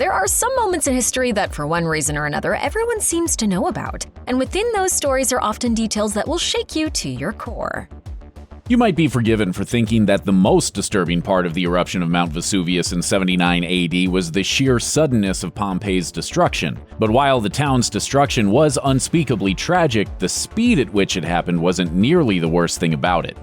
There are some moments in history that, for one reason or another, everyone seems to know about. And within those stories are often details that will shake you to your core. You might be forgiven for thinking that the most disturbing part of the eruption of Mount Vesuvius in 79 AD was the sheer suddenness of Pompeii's destruction. But while the town's destruction was unspeakably tragic, the speed at which it happened wasn't nearly the worst thing about it.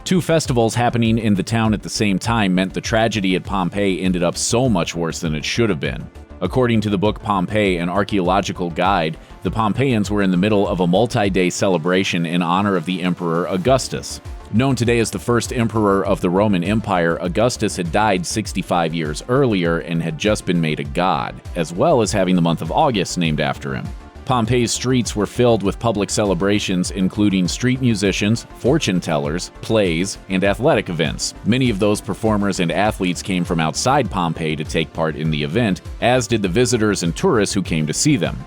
Two festivals happening in the town at the same time meant the tragedy at Pompeii ended up so much worse than it should have been. According to the book Pompeii, an archaeological guide, the Pompeians were in the middle of a multi-day celebration in honor of the Emperor Augustus. Known today as the first emperor of the Roman Empire, Augustus had died 65 years earlier and had just been made a god, as well as having the month of August named after him. Pompeii's streets were filled with public celebrations, including street musicians, fortune tellers, plays, and athletic events. Many of those performers and athletes came from outside Pompeii to take part in the event, as did the visitors and tourists who came to see them.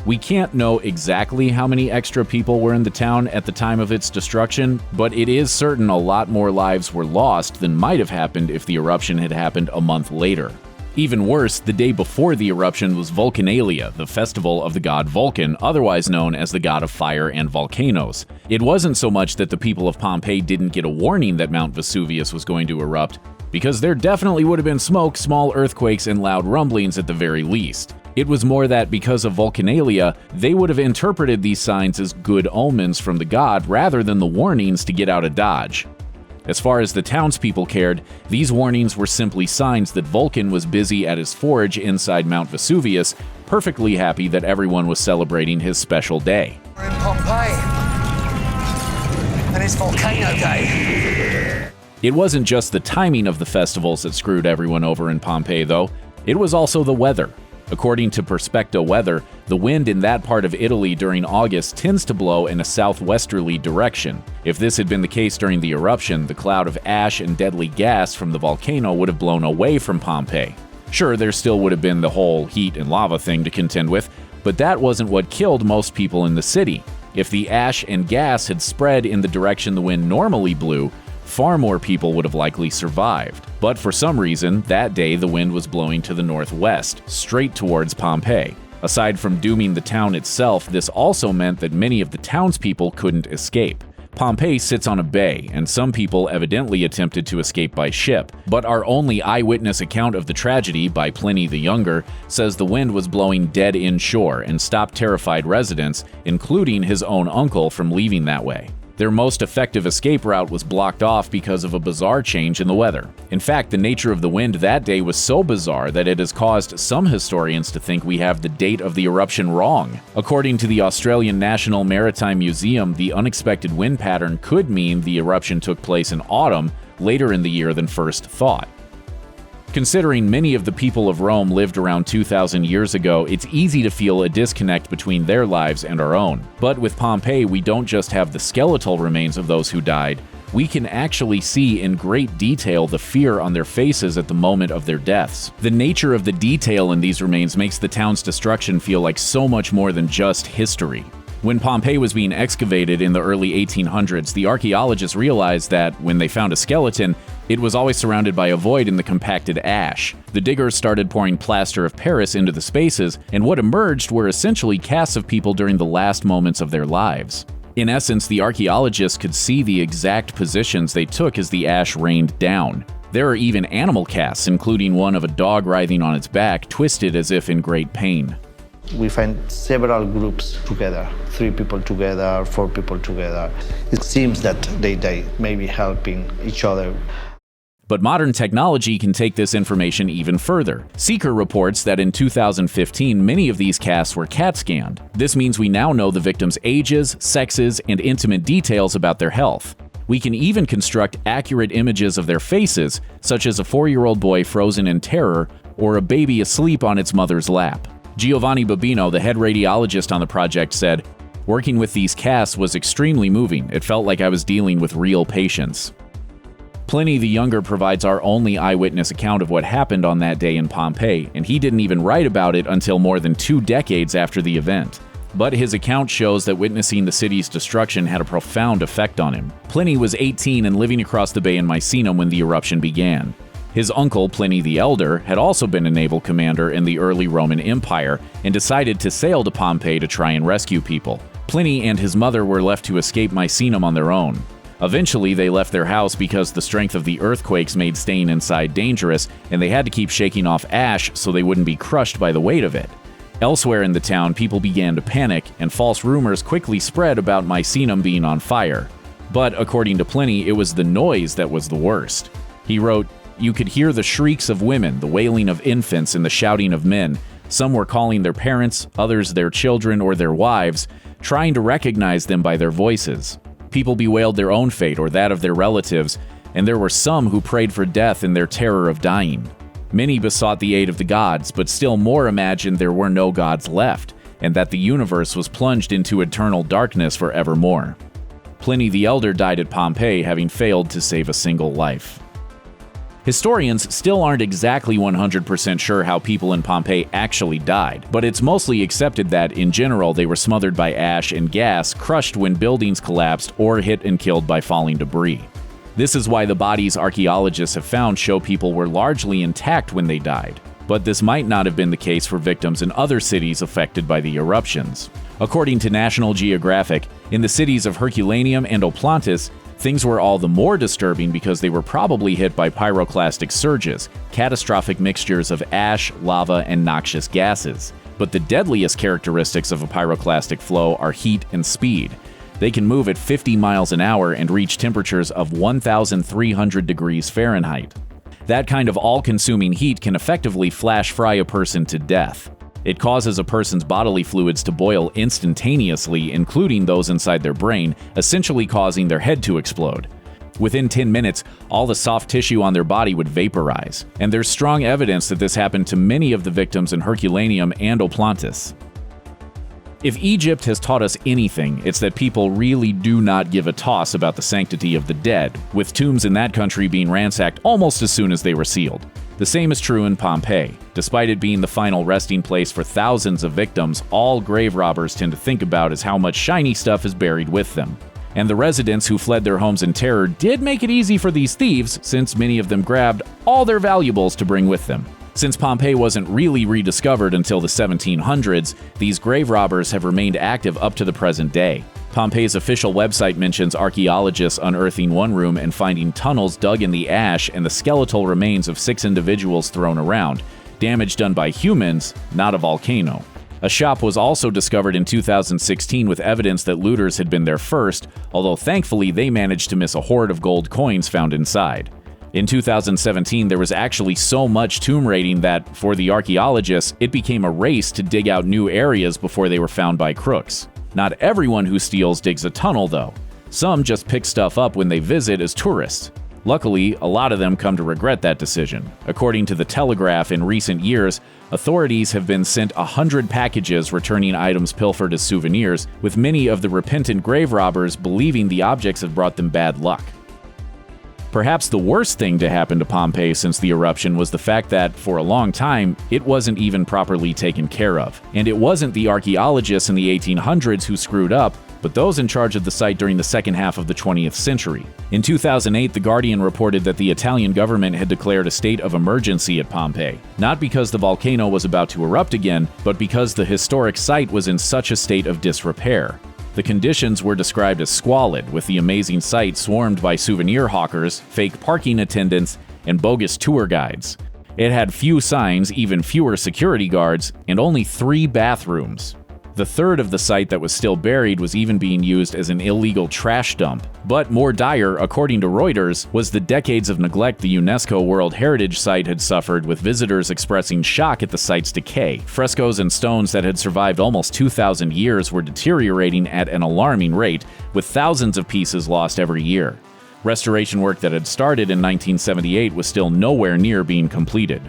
We can't know exactly how many extra people were in the town at the time of its destruction, but it is certain a lot more lives were lost than might have happened if the eruption had happened a month later. Even worse, the day before the eruption was Vulcanalia, the festival of the god Vulcan, otherwise known as the god of fire and volcanoes. It wasn't so much that the people of Pompeii didn't get a warning that Mount Vesuvius was going to erupt, because there definitely would have been smoke, small earthquakes, and loud rumblings at the very least. It was more that because of Vulcanalia, they would have interpreted these signs as good omens from the god rather than the warnings to get out of Dodge. As far as the townspeople cared, these warnings were simply signs that Vulcan was busy at his forge inside Mount Vesuvius, perfectly happy that everyone was celebrating his special day. We're in Pompeii, and it's Volcano Day. It wasn't just the timing of the festivals that screwed everyone over in Pompeii, though. It was also the weather. According to Perspecta Weather, the wind in that part of Italy during August tends to blow in a southwesterly direction. If this had been the case during the eruption, the cloud of ash and deadly gas from the volcano would have blown away from Pompeii. Sure, there still would have been the whole heat and lava thing to contend with, but that wasn't what killed most people in the city. If the ash and gas had spread in the direction the wind normally blew, far more people would have likely survived. But for some reason, that day the wind was blowing to the northwest, straight towards Pompeii. Aside from dooming the town itself, this also meant that many of the townspeople couldn't escape. Pompeii sits on a bay, and some people evidently attempted to escape by ship, but our only eyewitness account of the tragedy, by Pliny the Younger, says the wind was blowing dead inshore and stopped terrified residents, including his own uncle, from leaving that way. Their most effective escape route was blocked off because of a bizarre change in the weather. In fact, the nature of the wind that day was so bizarre that it has caused some historians to think we have the date of the eruption wrong. According to the Australian National Maritime Museum, the unexpected wind pattern could mean the eruption took place in autumn, later in the year than first thought. Considering many of the people of Rome lived around 2,000 years ago, it's easy to feel a disconnect between their lives and our own. But with Pompeii, we don't just have the skeletal remains of those who died, we can actually see in great detail the fear on their faces at the moment of their deaths. The nature of the detail in these remains makes the town's destruction feel like so much more than just history. When Pompeii was being excavated in the early 1800s, the archaeologists realized that, when they found a skeleton, it was always surrounded by a void in the compacted ash. The diggers started pouring plaster of Paris into the spaces, and what emerged were essentially casts of people during the last moments of their lives. In essence, the archaeologists could see the exact positions they took as the ash rained down. There are even animal casts, including one of a dog writhing on its back, twisted as if in great pain. We find several groups together, 3 people together, 4 people together. It seems that they may be helping each other. But modern technology can take this information even further. Seeker reports that in 2015, many of these casts were CAT scanned. This means we now know the victims' ages, sexes, and intimate details about their health. We can even construct accurate images of their faces, such as a 4-year-old boy frozen in terror or a baby asleep on its mother's lap. Giovanni Babino, the head radiologist on the project, said, "Working with these casts was extremely moving. It felt like I was dealing with real patients." Pliny the Younger provides our only eyewitness account of what happened on that day in Pompeii, and he didn't even write about it until more than 2 decades after the event. But his account shows that witnessing the city's destruction had a profound effect on him. Pliny was 18 and living across the bay in Misenum when the eruption began. His uncle, Pliny the Elder, had also been a naval commander in the early Roman Empire and decided to sail to Pompeii to try and rescue people. Pliny and his mother were left to escape Misenum on their own. Eventually, they left their house because the strength of the earthquakes made staying inside dangerous, and they had to keep shaking off ash so they wouldn't be crushed by the weight of it. Elsewhere in the town, people began to panic, and false rumors quickly spread about Misenum being on fire. But according to Pliny, it was the noise that was the worst. He wrote, "You could hear the shrieks of women, the wailing of infants, and the shouting of men. Some were calling their parents, others their children or their wives, trying to recognize them by their voices. People bewailed their own fate or that of their relatives, and there were some who prayed for death in their terror of dying. Many besought the aid of the gods, but still more imagined there were no gods left, and that the universe was plunged into eternal darkness forevermore." Pliny the Elder died at Pompeii, having failed to save a single life. Historians still aren't exactly 100% sure how people in Pompeii actually died, but it's mostly accepted that, in general, they were smothered by ash and gas, crushed when buildings collapsed, or hit and killed by falling debris. This is why the bodies archaeologists have found show people were largely intact when they died. But this might not have been the case for victims in other cities affected by the eruptions. According to National Geographic, in the cities of Herculaneum and Oplontis, things were all the more disturbing because they were probably hit by pyroclastic surges, catastrophic mixtures of ash, lava, and noxious gases. But the deadliest characteristics of a pyroclastic flow are heat and speed. They can move at 50 miles an hour and reach temperatures of 1,300 degrees Fahrenheit. That kind of all-consuming heat can effectively flash fry a person to death. It causes a person's bodily fluids to boil instantaneously, including those inside their brain, essentially causing their head to explode. Within 10 minutes, all the soft tissue on their body would vaporize, and there's strong evidence that this happened to many of the victims in Herculaneum and Oplontis. If Egypt has taught us anything, it's that people really do not give a toss about the sanctity of the dead, with tombs in that country being ransacked almost as soon as they were sealed. The same is true in Pompeii. Despite it being the final resting place for thousands of victims, all grave robbers tend to think about is how much shiny stuff is buried with them. And the residents who fled their homes in terror did make it easy for these thieves, since many of them grabbed all their valuables to bring with them. Since Pompeii wasn't really rediscovered until the 1700s, these grave robbers have remained active up to the present day. Pompeii's official website mentions archaeologists unearthing one room and finding tunnels dug in the ash and the skeletal remains of 6 individuals thrown around, damage done by humans, not a volcano. A shop was also discovered in 2016 with evidence that looters had been there first, although thankfully they managed to miss a hoard of gold coins found inside. In 2017, there was actually so much tomb raiding that, for the archaeologists, it became a race to dig out new areas before they were found by crooks. Not everyone who steals digs a tunnel, though. Some just pick stuff up when they visit as tourists. Luckily, a lot of them come to regret that decision. According to The Telegraph, in recent years, authorities have been sent 100 packages returning items pilfered as souvenirs, with many of the repentant grave robbers believing the objects had brought them bad luck. Perhaps the worst thing to happen to Pompeii since the eruption was the fact that, for a long time, it wasn't even properly taken care of. And it wasn't the archaeologists in the 1800s who screwed up, but those in charge of the site during the second half of the 20th century. In 2008, The Guardian reported that the Italian government had declared a state of emergency at Pompeii, not because the volcano was about to erupt again, but because the historic site was in such a state of disrepair. The conditions were described as squalid, with the amazing site swarmed by souvenir hawkers, fake parking attendants, and bogus tour guides. It had few signs, even fewer security guards, and only 3 bathrooms. The third of the site that was still buried was even being used as an illegal trash dump. But more dire, according to Reuters, was the decades of neglect the UNESCO World Heritage Site had suffered, with visitors expressing shock at the site's decay. Frescoes and stones that had survived almost 2,000 years were deteriorating at an alarming rate, with thousands of pieces lost every year. Restoration work that had started in 1978 was still nowhere near being completed.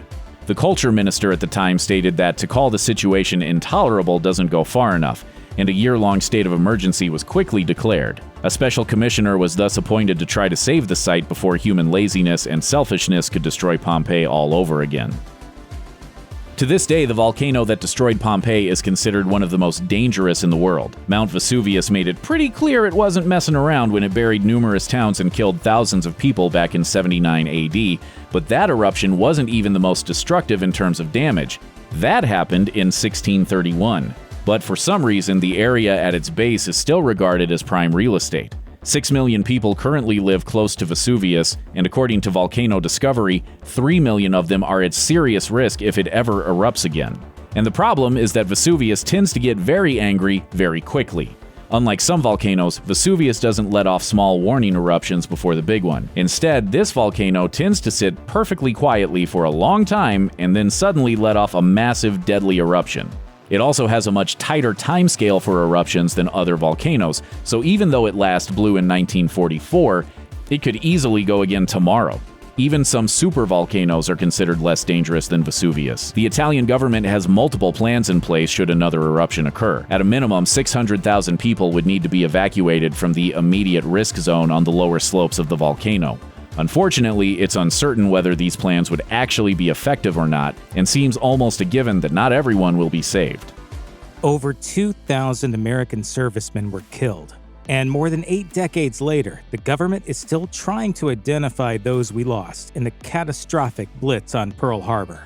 The culture minister at the time stated that to call the situation intolerable doesn't go far enough, and a year-long state of emergency was quickly declared. A special commissioner was thus appointed to try to save the site before human laziness and selfishness could destroy Pompeii all over again. To this day, the volcano that destroyed Pompeii is considered one of the most dangerous in the world. Mount Vesuvius made it pretty clear it wasn't messing around when it buried numerous towns and killed thousands of people back in 79 AD, but that eruption wasn't even the most destructive in terms of damage. That happened in 1631. But for some reason, the area at its base is still regarded as prime real estate. 6 million people currently live close to Vesuvius, and according to Volcano Discovery, 3 million of them are at serious risk if it ever erupts again. And the problem is that Vesuvius tends to get very angry very quickly. Unlike some volcanoes, Vesuvius doesn't let off small warning eruptions before the big one. Instead, this volcano tends to sit perfectly quietly for a long time and then suddenly let off a massive, deadly eruption. It also has a much tighter timescale for eruptions than other volcanoes, so even though it last blew in 1944, it could easily go again tomorrow. Even some supervolcanoes are considered less dangerous than Vesuvius. The Italian government has multiple plans in place should another eruption occur. At a minimum, 600,000 people would need to be evacuated from the immediate risk zone on the lower slopes of the volcano. Unfortunately, it's uncertain whether these plans would actually be effective or not, and seems almost a given that not everyone will be saved. Over 2,000 American servicemen were killed, and more than 8 decades later, the government is still trying to identify those we lost in the catastrophic blitz on Pearl Harbor.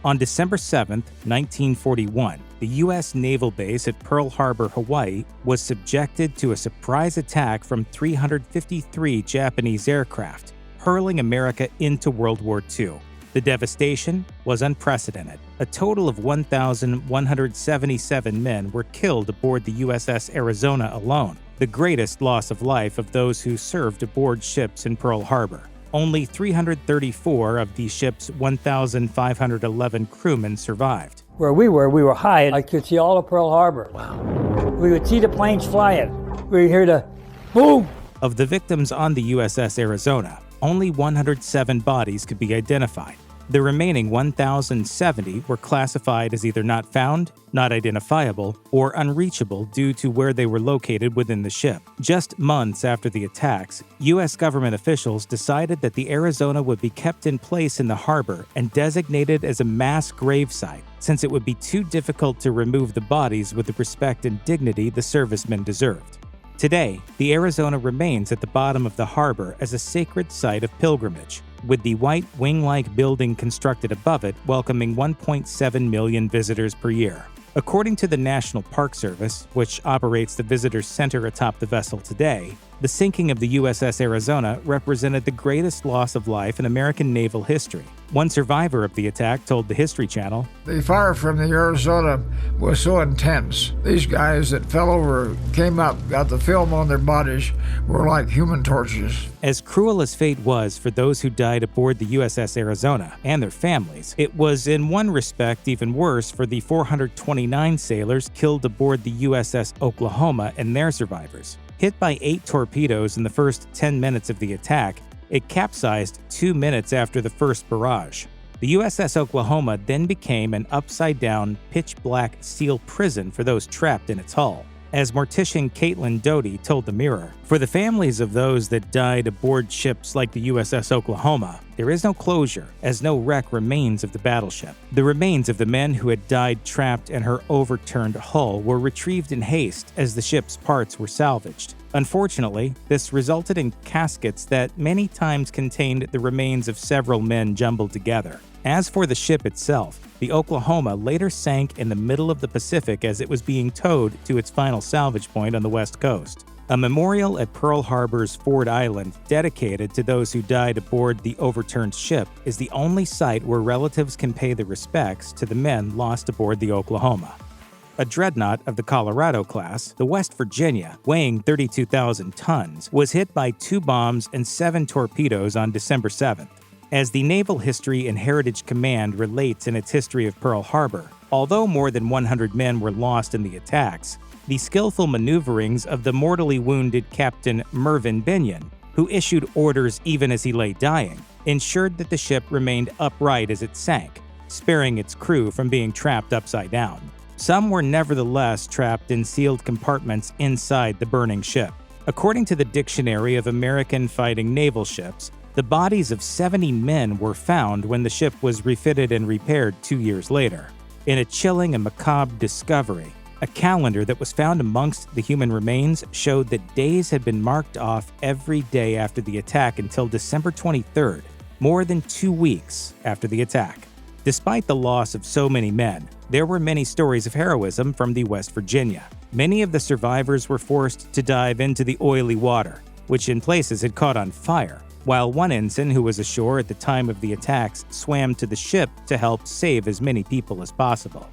On December 7, 1941, the U.S. naval base at Pearl Harbor, Hawaii, was subjected to a surprise attack from 353 Japanese aircraft, hurling America into World War II. The devastation was unprecedented. A total of 1,177 men were killed aboard the USS Arizona alone, the greatest loss of life of those who served aboard ships in Pearl Harbor. Only 334 of the ship's 1,511 crewmen survived. Where we were high. I could see all of Pearl Harbor. Wow. We would see the planes flying. We would hear the boom. Of the victims on the USS Arizona, only 107 bodies could be identified. The remaining 1,070 were classified as either not found, not identifiable, or unreachable due to where they were located within the ship. Just months after the attacks, U.S. government officials decided that the Arizona would be kept in place in the harbor and designated as a mass gravesite, since it would be too difficult to remove the bodies with the respect and dignity the servicemen deserved. Today, the Arizona remains at the bottom of the harbor as a sacred site of pilgrimage, with the white wing-like building constructed above it welcoming 1.7 million visitors per year. According to the National Park Service, which operates the visitor center atop the vessel today, the sinking of the USS Arizona represented the greatest loss of life in American naval history. One survivor of the attack told the History Channel, "The fire from the Arizona was so intense. These guys that fell over, came up, got the film on their bodies, were like human torches." As cruel as fate was for those who died aboard the USS Arizona and their families, it was in one respect even worse for the 429 sailors killed aboard the USS Oklahoma and their survivors. Hit by 8 torpedoes in the first 10 minutes of the attack, it capsized 2 minutes after the first barrage. The USS Oklahoma then became an upside-down, pitch-black steel prison for those trapped in its hull. As mortician Caitlin Doty told the Mirror, "For the families of those that died aboard ships like the USS Oklahoma, there is no closure, as no wreck remains of the battleship. The remains of the men who had died trapped in her overturned hull were retrieved in haste as the ship's parts were salvaged. Unfortunately, this resulted in caskets that many times contained the remains of several men jumbled together. As for the ship itself, the Oklahoma later sank in the middle of the Pacific as it was being towed to its final salvage point on the West Coast. A memorial at Pearl Harbor's Ford Island, dedicated to those who died aboard the overturned ship, is the only site where relatives can pay their respects to the men lost aboard the Oklahoma." A dreadnought of the Colorado class, the West Virginia, weighing 32,000 tons, was hit by 2 bombs and 7 torpedoes on December 7th. As the Naval History and Heritage Command relates in its history of Pearl Harbor, although more than 100 men were lost in the attacks, the skillful maneuverings of the mortally wounded Captain Mervyn Binion, who issued orders even as he lay dying, ensured that the ship remained upright as it sank, sparing its crew from being trapped upside down. Some were nevertheless trapped in sealed compartments inside the burning ship. According to the Dictionary of American Fighting Naval Ships, The bodies of 70 men were found when the ship was refitted and repaired 2 years later. In a chilling and macabre discovery, a calendar that was found amongst the human remains showed that days had been marked off every day after the attack until December 23rd, more than 2 weeks after the attack. Despite the loss of so many men, there were many stories of heroism from the West Virginia. Many of the survivors were forced to dive into the oily water, which in places had caught on fire, while one ensign who was ashore at the time of the attacks swam to the ship to help save as many people as possible.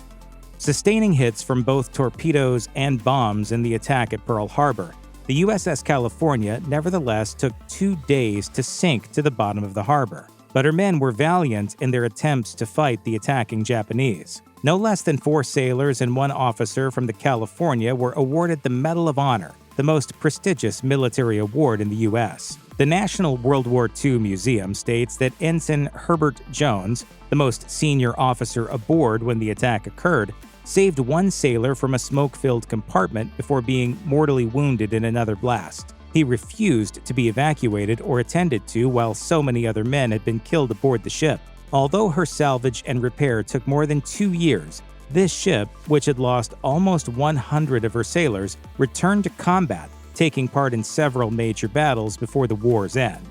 Sustaining hits from both torpedoes and bombs in the attack at Pearl Harbor, the USS California nevertheless took 2 days to sink to the bottom of the harbor. But her men were valiant in their attempts to fight the attacking Japanese. No less than 4 sailors and 1 officer from the California were awarded the Medal of Honor, the most prestigious military award in the U.S. The National World War II Museum states that Ensign Herbert Jones, the most senior officer aboard when the attack occurred, saved 1 sailor from a smoke-filled compartment before being mortally wounded in another blast. He refused to be evacuated or attended to while so many other men had been killed aboard the ship. Although her salvage and repair took more than 2 years, this ship, which had lost almost 100 of her sailors, returned to combat, taking part in several major battles before the war's end.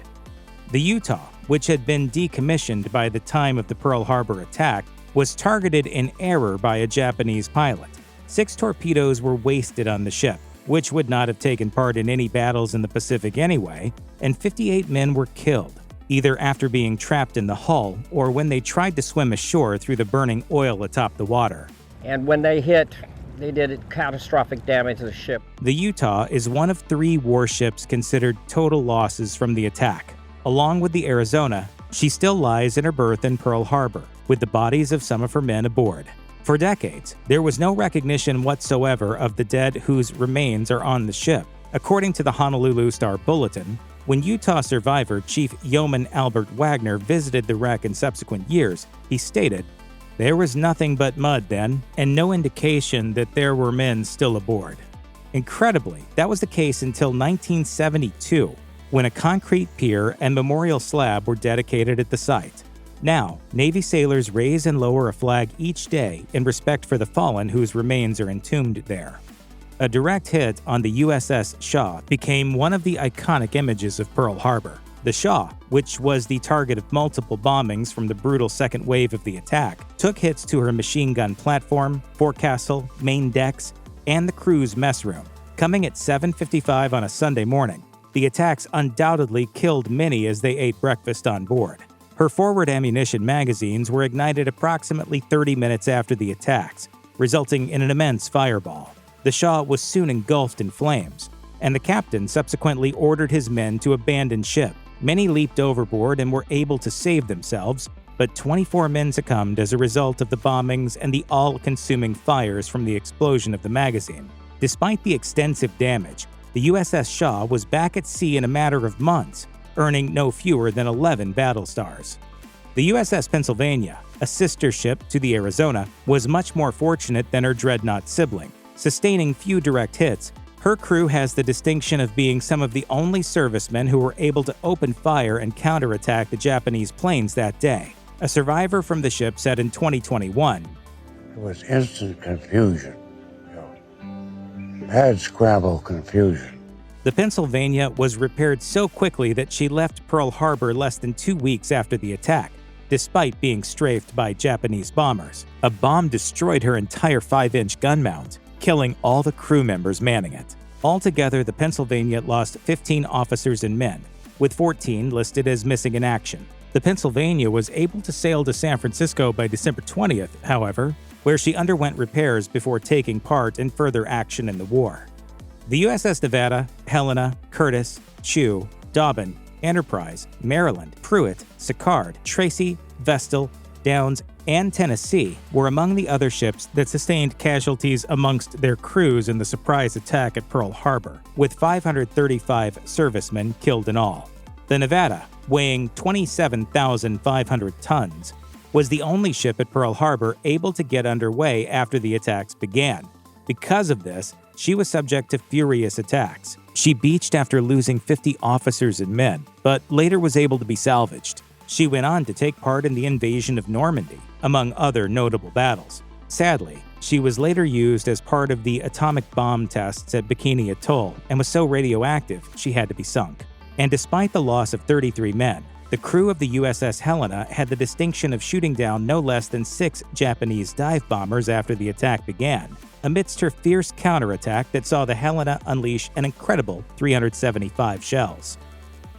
The Utah, which had been decommissioned by the time of the Pearl Harbor attack, was targeted in error by a Japanese pilot. 6 torpedoes were wasted on the ship, which would not have taken part in any battles in the Pacific anyway, and 58 men were killed, either after being trapped in the hull or when they tried to swim ashore through the burning oil atop the water. And when they hit, they did catastrophic damage to the ship. The Utah is one of 3 warships considered total losses from the attack. Along with the Arizona, she still lies in her berth in Pearl Harbor, with the bodies of some of her men aboard. For decades, there was no recognition whatsoever of the dead whose remains are on the ship. According to the Honolulu Star-Bulletin, when Utah survivor Chief Yeoman Albert Wagner visited the wreck in subsequent years, he stated, "There was nothing but mud then, and no indication that there were men still aboard." Incredibly, that was the case until 1972, when a concrete pier and memorial slab were dedicated at the site. Now, Navy sailors raise and lower a flag each day in respect for the fallen whose remains are entombed there. A direct hit on the USS Shaw became one of the iconic images of Pearl Harbor. The Shaw, which was the target of multiple bombings from the brutal second wave of the attack, took hits to her machine gun platform, forecastle, main decks, and the crew's mess room. Coming at 7:55 on a Sunday morning, the attacks undoubtedly killed many as they ate breakfast on board. Her forward ammunition magazines were ignited approximately 30 minutes after the attacks, resulting in an immense fireball. The Shaw was soon engulfed in flames, and the captain subsequently ordered his men to abandon ship. Many leaped overboard and were able to save themselves, but 24 men succumbed as a result of the bombings and the all-consuming fires from the explosion of the magazine. Despite the extensive damage, the USS Shaw was back at sea in a matter of months, earning no fewer than 11 battle stars. The USS Pennsylvania, a sister ship to the Arizona, was much more fortunate than her dreadnought sibling. Sustaining few direct hits, her crew has the distinction of being some of the only servicemen who were able to open fire and counterattack the Japanese planes that day. A survivor from the ship said in 2021, "It was instant confusion. Mad scrabble confusion." The Pennsylvania was repaired so quickly that she left Pearl Harbor less than 2 weeks after the attack, despite being strafed by Japanese bombers. A bomb destroyed her entire 5-inch gun mount, killing all the crew members manning it. Altogether, the Pennsylvania lost 15 officers and men, with 14 listed as missing in action. The Pennsylvania was able to sail to San Francisco by December 20th, however, where she underwent repairs before taking part in further action in the war. The USS Nevada, Helena, Curtis, Chew, Dobbin, Enterprise, Maryland, Pruitt, Sicard, Tracy, Vestal, Downs, and Tennessee were among the other ships that sustained casualties amongst their crews in the surprise attack at Pearl Harbor, with 535 servicemen killed in all. The Nevada, weighing 27,500 tons, was the only ship at Pearl Harbor able to get underway after the attacks began. Because of this, She was subject to furious attacks. She beached after losing 50 officers and men, but later was able to be salvaged. She went on to take part in the invasion of Normandy, among other notable battles. Sadly, she was later used as part of the atomic bomb tests at Bikini Atoll and was so radioactive she had to be sunk. And despite the loss of 33 men, the crew of the USS Helena had the distinction of shooting down no less than 6 Japanese dive bombers after the attack began, amidst her fierce counterattack that saw the Helena unleash an incredible 375 shells.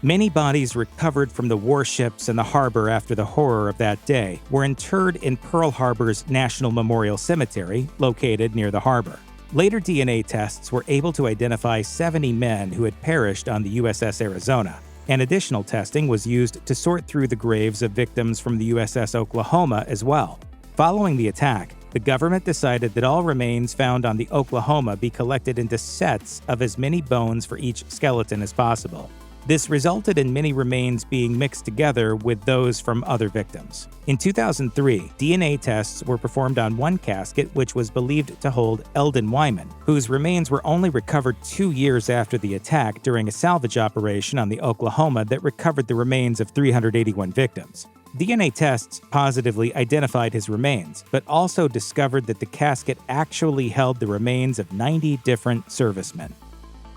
Many bodies recovered from the warships and the harbor after the horror of that day were interred in Pearl Harbor's National Memorial Cemetery, located near the harbor. Later DNA tests were able to identify 70 men who had perished on the USS Arizona, and additional testing was used to sort through the graves of victims from the USS Oklahoma as well. Following the attack, the government decided that all remains found on the Oklahoma be collected into sets of as many bones for each skeleton as possible. This resulted in many remains being mixed together with those from other victims. In 2003, DNA tests were performed on one casket which was believed to hold Eldon Wyman, whose remains were only recovered 2 years after the attack during a salvage operation on the Oklahoma that recovered the remains of 381 victims. DNA tests positively identified his remains, but also discovered that the casket actually held the remains of 90 different servicemen.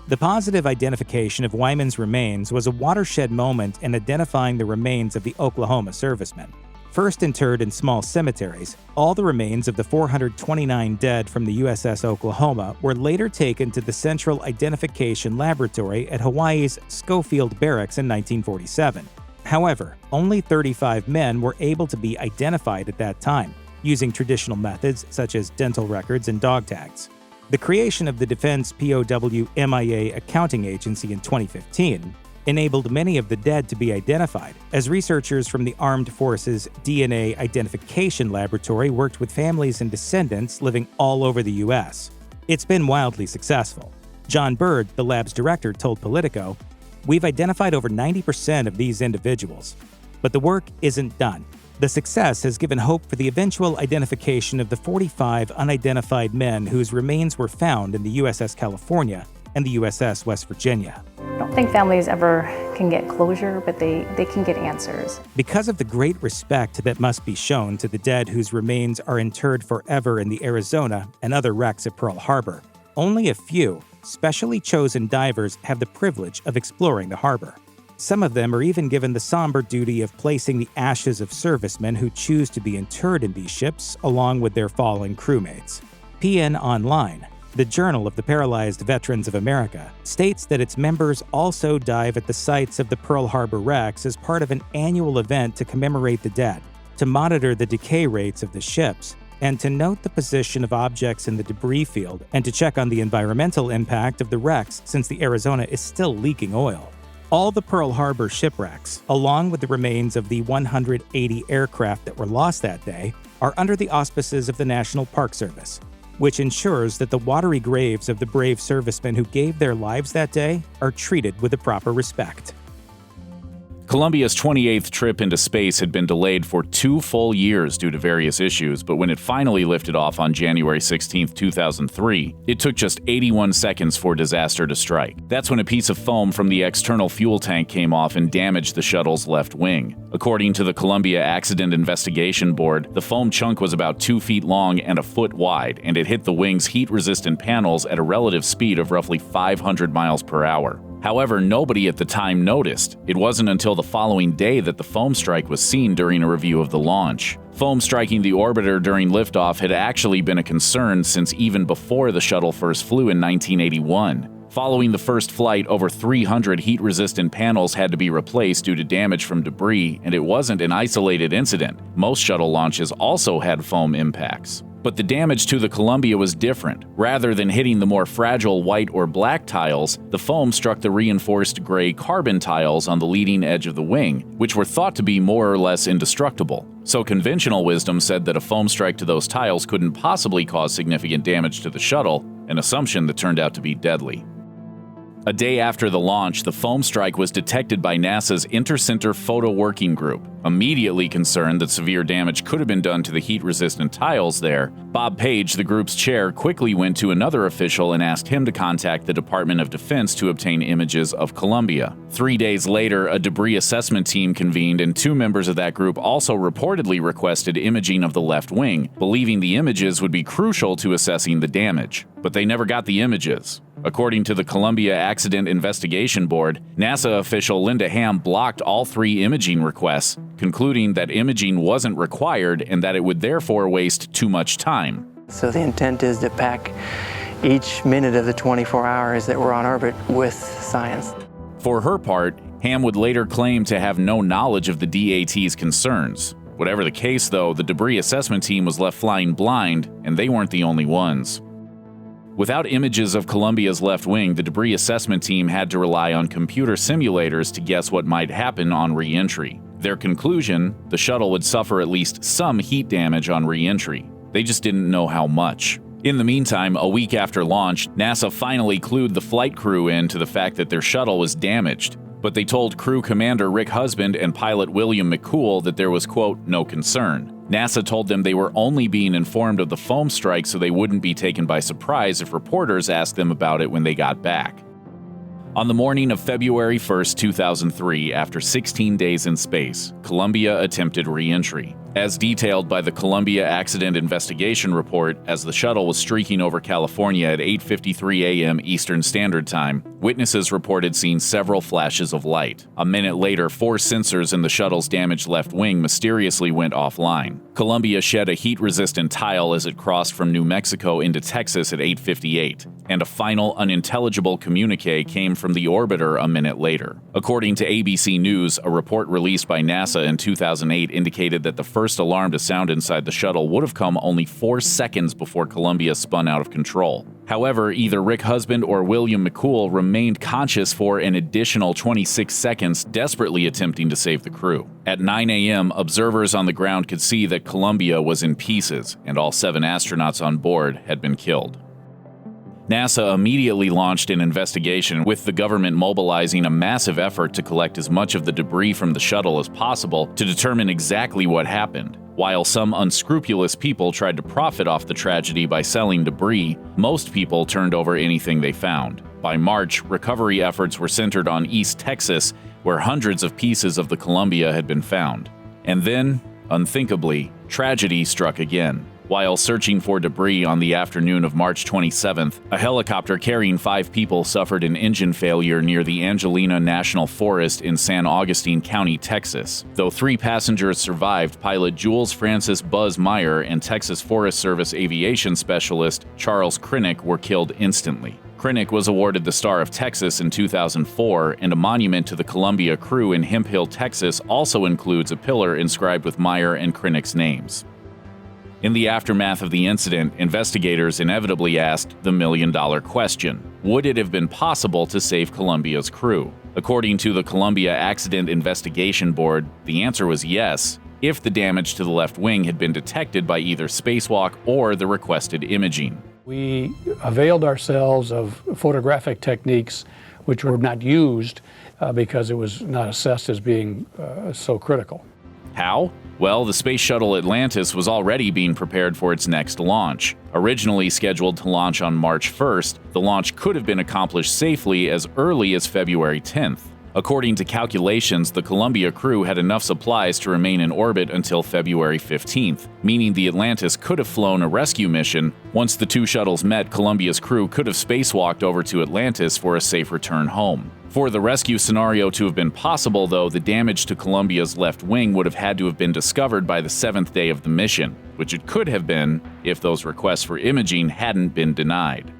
The positive identification of Wyman's remains was a watershed moment in identifying the remains of the Oklahoma servicemen. First interred in small cemeteries, all the remains of the 429 dead from the USS Oklahoma were later taken to the Central Identification Laboratory at Hawaii's Schofield Barracks in 1947. However, only 35 men were able to be identified at that time, using traditional methods such as dental records and dog tags. The creation of the Defense POW MIA Accounting Agency in 2015 enabled many of the dead to be identified, as researchers from the Armed Forces DNA Identification Laboratory worked with families and descendants living all over the U.S. It's been wildly successful. John Bird, the lab's director, told Politico, "We've identified over 90% of these individuals. But the work isn't done. The success has given hope for the eventual identification of the 45 unidentified men whose remains were found in the USS California and the USS West Virginia." I don't think families ever can get closure, but they can get answers. Because of the great respect that must be shown to the dead whose remains are interred forever in the Arizona and other wrecks at Pearl Harbor, only a few, specially chosen divers have the privilege of exploring the harbor. Some of them are even given the somber duty of placing the ashes of servicemen who choose to be interred in these ships along with their fallen crewmates. PN Online, the Journal of the Paralyzed Veterans of America, states that its members also dive at the sites of the Pearl Harbor wrecks as part of an annual event to commemorate the dead, to monitor the decay rates of the ships, and to note the position of objects in the debris field and to check on the environmental impact of the wrecks since the Arizona is still leaking oil. All the Pearl Harbor shipwrecks, along with the remains of the 180 aircraft that were lost that day, are under the auspices of the National Park Service, which ensures that the watery graves of the brave servicemen who gave their lives that day are treated with the proper respect. Columbia's 28th trip into space had been delayed for 2 full years due to various issues, but when it finally lifted off on January 16, 2003, it took just 81 seconds for disaster to strike. That's when a piece of foam from the external fuel tank came off and damaged the shuttle's left wing. According to the Columbia Accident Investigation Board, the foam chunk was about 2 feet long and a foot wide, and it hit the wing's heat-resistant panels at a relative speed of roughly 500 miles per hour. However, nobody at the time noticed. It wasn't until the following day that the foam strike was seen during a review of the launch. Foam striking the orbiter during liftoff had actually been a concern since even before the shuttle first flew in 1981. Following the first flight, over 300 heat-resistant panels had to be replaced due to damage from debris, and it wasn't an isolated incident. Most shuttle launches also had foam impacts. But the damage to the Columbia was different. Rather than hitting the more fragile white or black tiles, the foam struck the reinforced gray carbon tiles on the leading edge of the wing, which were thought to be more or less indestructible. So conventional wisdom said that a foam strike to those tiles couldn't possibly cause significant damage to the shuttle, an assumption that turned out to be deadly. A day after the launch, the foam strike was detected by NASA's Intercenter Photo Working Group. Immediately concerned that severe damage could have been done to the heat-resistant tiles there, Bob Page, the group's chair, quickly went to another official and asked him to contact the Department of Defense to obtain images of Columbia. 3 days later, a debris assessment team convened, and 2 members of that group also reportedly requested imaging of the left wing, believing the images would be crucial to assessing the damage. But they never got the images. According to the Columbia Accident Investigation Board, NASA official Linda Ham blocked all 3 imaging requests, concluding that imaging wasn't required and that it would therefore waste too much time. So the intent is to pack each minute of the 24 hours that we're on orbit with science. For her part, Ham would later claim to have no knowledge of the DAT's concerns. Whatever the case, though, the debris assessment team was left flying blind, and they weren't the only ones. Without images of Columbia's left wing, the debris assessment team had to rely on computer simulators to guess what might happen on re-entry. Their conclusion, the shuttle would suffer at least some heat damage on re-entry. They just didn't know how much. In the meantime, a week after launch, NASA finally clued the flight crew in to the fact that their shuttle was damaged. But they told crew commander Rick Husband and pilot William McCool that there was, quote, no concern. NASA told them they were only being informed of the foam strike so they wouldn't be taken by surprise if reporters asked them about it when they got back. On the morning of February 1, 2003, after 16 days in space, Columbia attempted re-entry. As detailed by the Columbia Accident Investigation Report, as the shuttle was streaking over California at 8:53 a.m. Eastern Standard Time, witnesses reported seeing several flashes of light. A minute later, 4 sensors in the shuttle's damaged left wing mysteriously went offline. Columbia shed a heat-resistant tile as it crossed from New Mexico into Texas at 8:58, and a final unintelligible communique came from the orbiter a minute later. According to ABC News, a report released by NASA in 2008 indicated that the first alarm to sound inside the shuttle would have come only 4 seconds before Columbia spun out of control. However, either Rick Husband or William McCool remained conscious for an additional 26 seconds, desperately attempting to save the crew. At 9 a.m., observers on the ground could see that Columbia was in pieces, and all 7 astronauts on board had been killed. NASA immediately launched an investigation, with the government mobilizing a massive effort to collect as much of the debris from the shuttle as possible to determine exactly what happened. While some unscrupulous people tried to profit off the tragedy by selling debris, most people turned over anything they found. By March, recovery efforts were centered on East Texas, where hundreds of pieces of the Columbia had been found. And then, unthinkably, tragedy struck again. While searching for debris on the afternoon of March 27th, a helicopter carrying 5 people suffered an engine failure near the Angelina National Forest in San Augustine County, Texas. Though 3 passengers survived, pilot Jules Francis Buzz Meyer and Texas Forest Service aviation specialist Charles Crinick were killed instantly. Crinick was awarded the Star of Texas in 2004, and a monument to the Columbia crew in Hemp Hill, Texas also includes a pillar inscribed with Meyer and Crinick's names. In the aftermath of the incident, investigators inevitably asked the million-dollar question: would it have been possible to save Columbia's crew? According to the Columbia Accident Investigation Board, the answer was yes, if the damage to the left wing had been detected by either spacewalk or the requested imaging. We availed ourselves of photographic techniques which were not used because it was not assessed as being so critical. How? Well, the Space Shuttle Atlantis was already being prepared for its next launch. Originally scheduled to launch on March 1st, the launch could have been accomplished safely as early as February 10th. According to calculations, the Columbia crew had enough supplies to remain in orbit until February 15th, meaning the Atlantis could have flown a rescue mission. Once the 2 shuttles met, Columbia's crew could have spacewalked over to Atlantis for a safe return home. For the rescue scenario to have been possible, though, the damage to Columbia's left wing would have had to have been discovered by the 7th day of the mission, which it could have been if those requests for imaging hadn't been denied.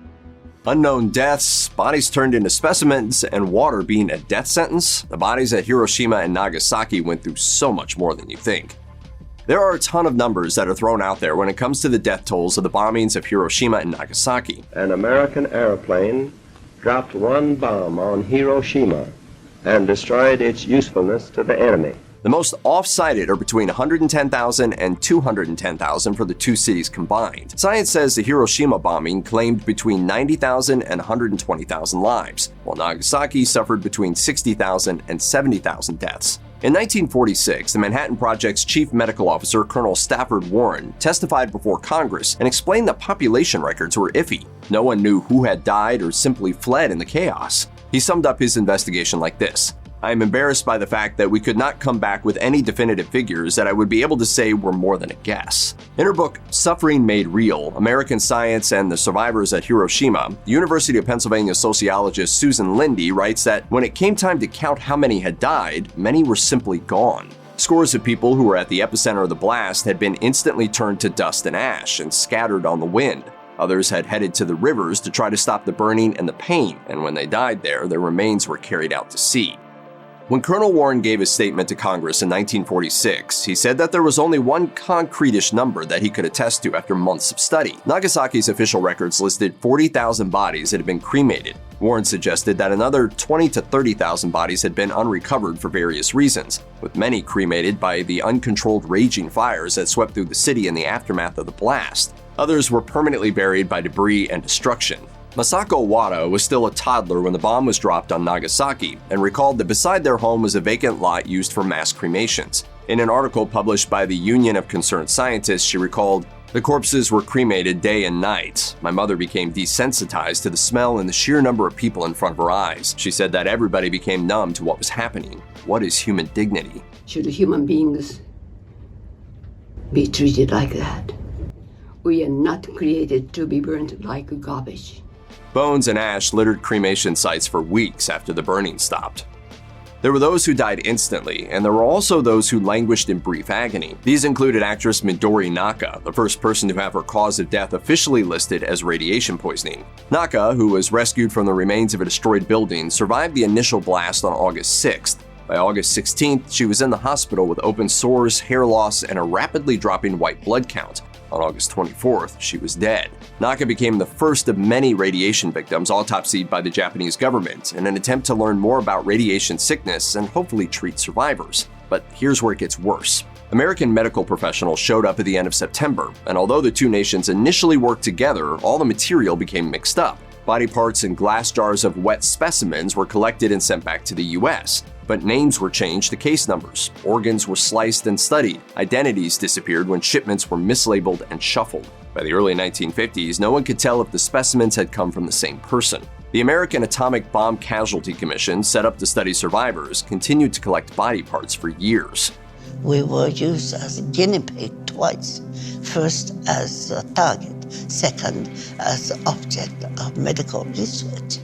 Unknown deaths, bodies turned into specimens, and water being a death sentence? The bodies at Hiroshima and Nagasaki went through so much more than you think. There are a ton of numbers that are thrown out there when it comes to the death tolls of the bombings of Hiroshima and Nagasaki. An American airplane dropped 1 bomb on Hiroshima and destroyed its usefulness to the enemy. The most off-sited are between 110,000 and 210,000 for the two cities combined. Science says the Hiroshima bombing claimed between 90,000 and 120,000 lives, while Nagasaki suffered between 60,000 and 70,000 deaths. In 1946, the Manhattan Project's chief medical officer, Colonel Stafford Warren, testified before Congress and explained that population records were iffy. No one knew who had died or simply fled in the chaos. He summed up his investigation like this: "I am embarrassed by the fact that we could not come back with any definitive figures that I would be able to say were more than a guess." In her book, Suffering Made Real: American Science and the Survivors at Hiroshima, the University of Pennsylvania sociologist Susan Lindy writes that when it came time to count how many had died, many were simply gone. Scores of people who were at the epicenter of the blast had been instantly turned to dust and ash and scattered on the wind. Others had headed to the rivers to try to stop the burning and the pain, and when they died there, their remains were carried out to sea. When Colonel Warren gave his statement to Congress in 1946, he said that there was only one concrete-ish number that he could attest to after months of study. Nagasaki's official records listed 40,000 bodies that had been cremated. Warren suggested that another 20,000 to 30,000 bodies had been unrecovered for various reasons, with many cremated by the uncontrolled raging fires that swept through the city in the aftermath of the blast. Others were permanently buried by debris and destruction. Masako Wada was still a toddler when the bomb was dropped on Nagasaki and recalled that beside their home was a vacant lot used for mass cremations. In an article published by the Union of Concerned Scientists, she recalled, "The corpses were cremated day and night. My mother became desensitized to the smell and the sheer number of people in front of her eyes. She said that everybody became numb to what was happening. What is human dignity?" Should human beings be treated like that? We are not created to be burned like garbage. Bones and ash littered cremation sites for weeks after the burning stopped. There were those who died instantly, and there were also those who languished in brief agony. These included actress Midori Naka, the first person to have her cause of death officially listed as radiation poisoning. Naka, who was rescued from the remains of a destroyed building, survived the initial blast on August 6th. By August 16th, she was in the hospital with open sores, hair loss, and a rapidly dropping white blood count. On August 24th, she was dead. Naka became the first of many radiation victims autopsied by the Japanese government in an attempt to learn more about radiation sickness and hopefully treat survivors. But here's where it gets worse. American medical professionals showed up at the end of September, and although the two nations initially worked together, all the material became mixed up. Body parts and glass jars of wet specimens were collected and sent back to the US. But names were changed to case numbers, organs were sliced and studied, identities disappeared when shipments were mislabeled and shuffled. By the early 1950s, no one could tell if the specimens had come from the same person. The American Atomic Bomb Casualty Commission, set up to study survivors, continued to collect body parts for years. We were used as a guinea pig twice, first as a target, second as an object of medical research.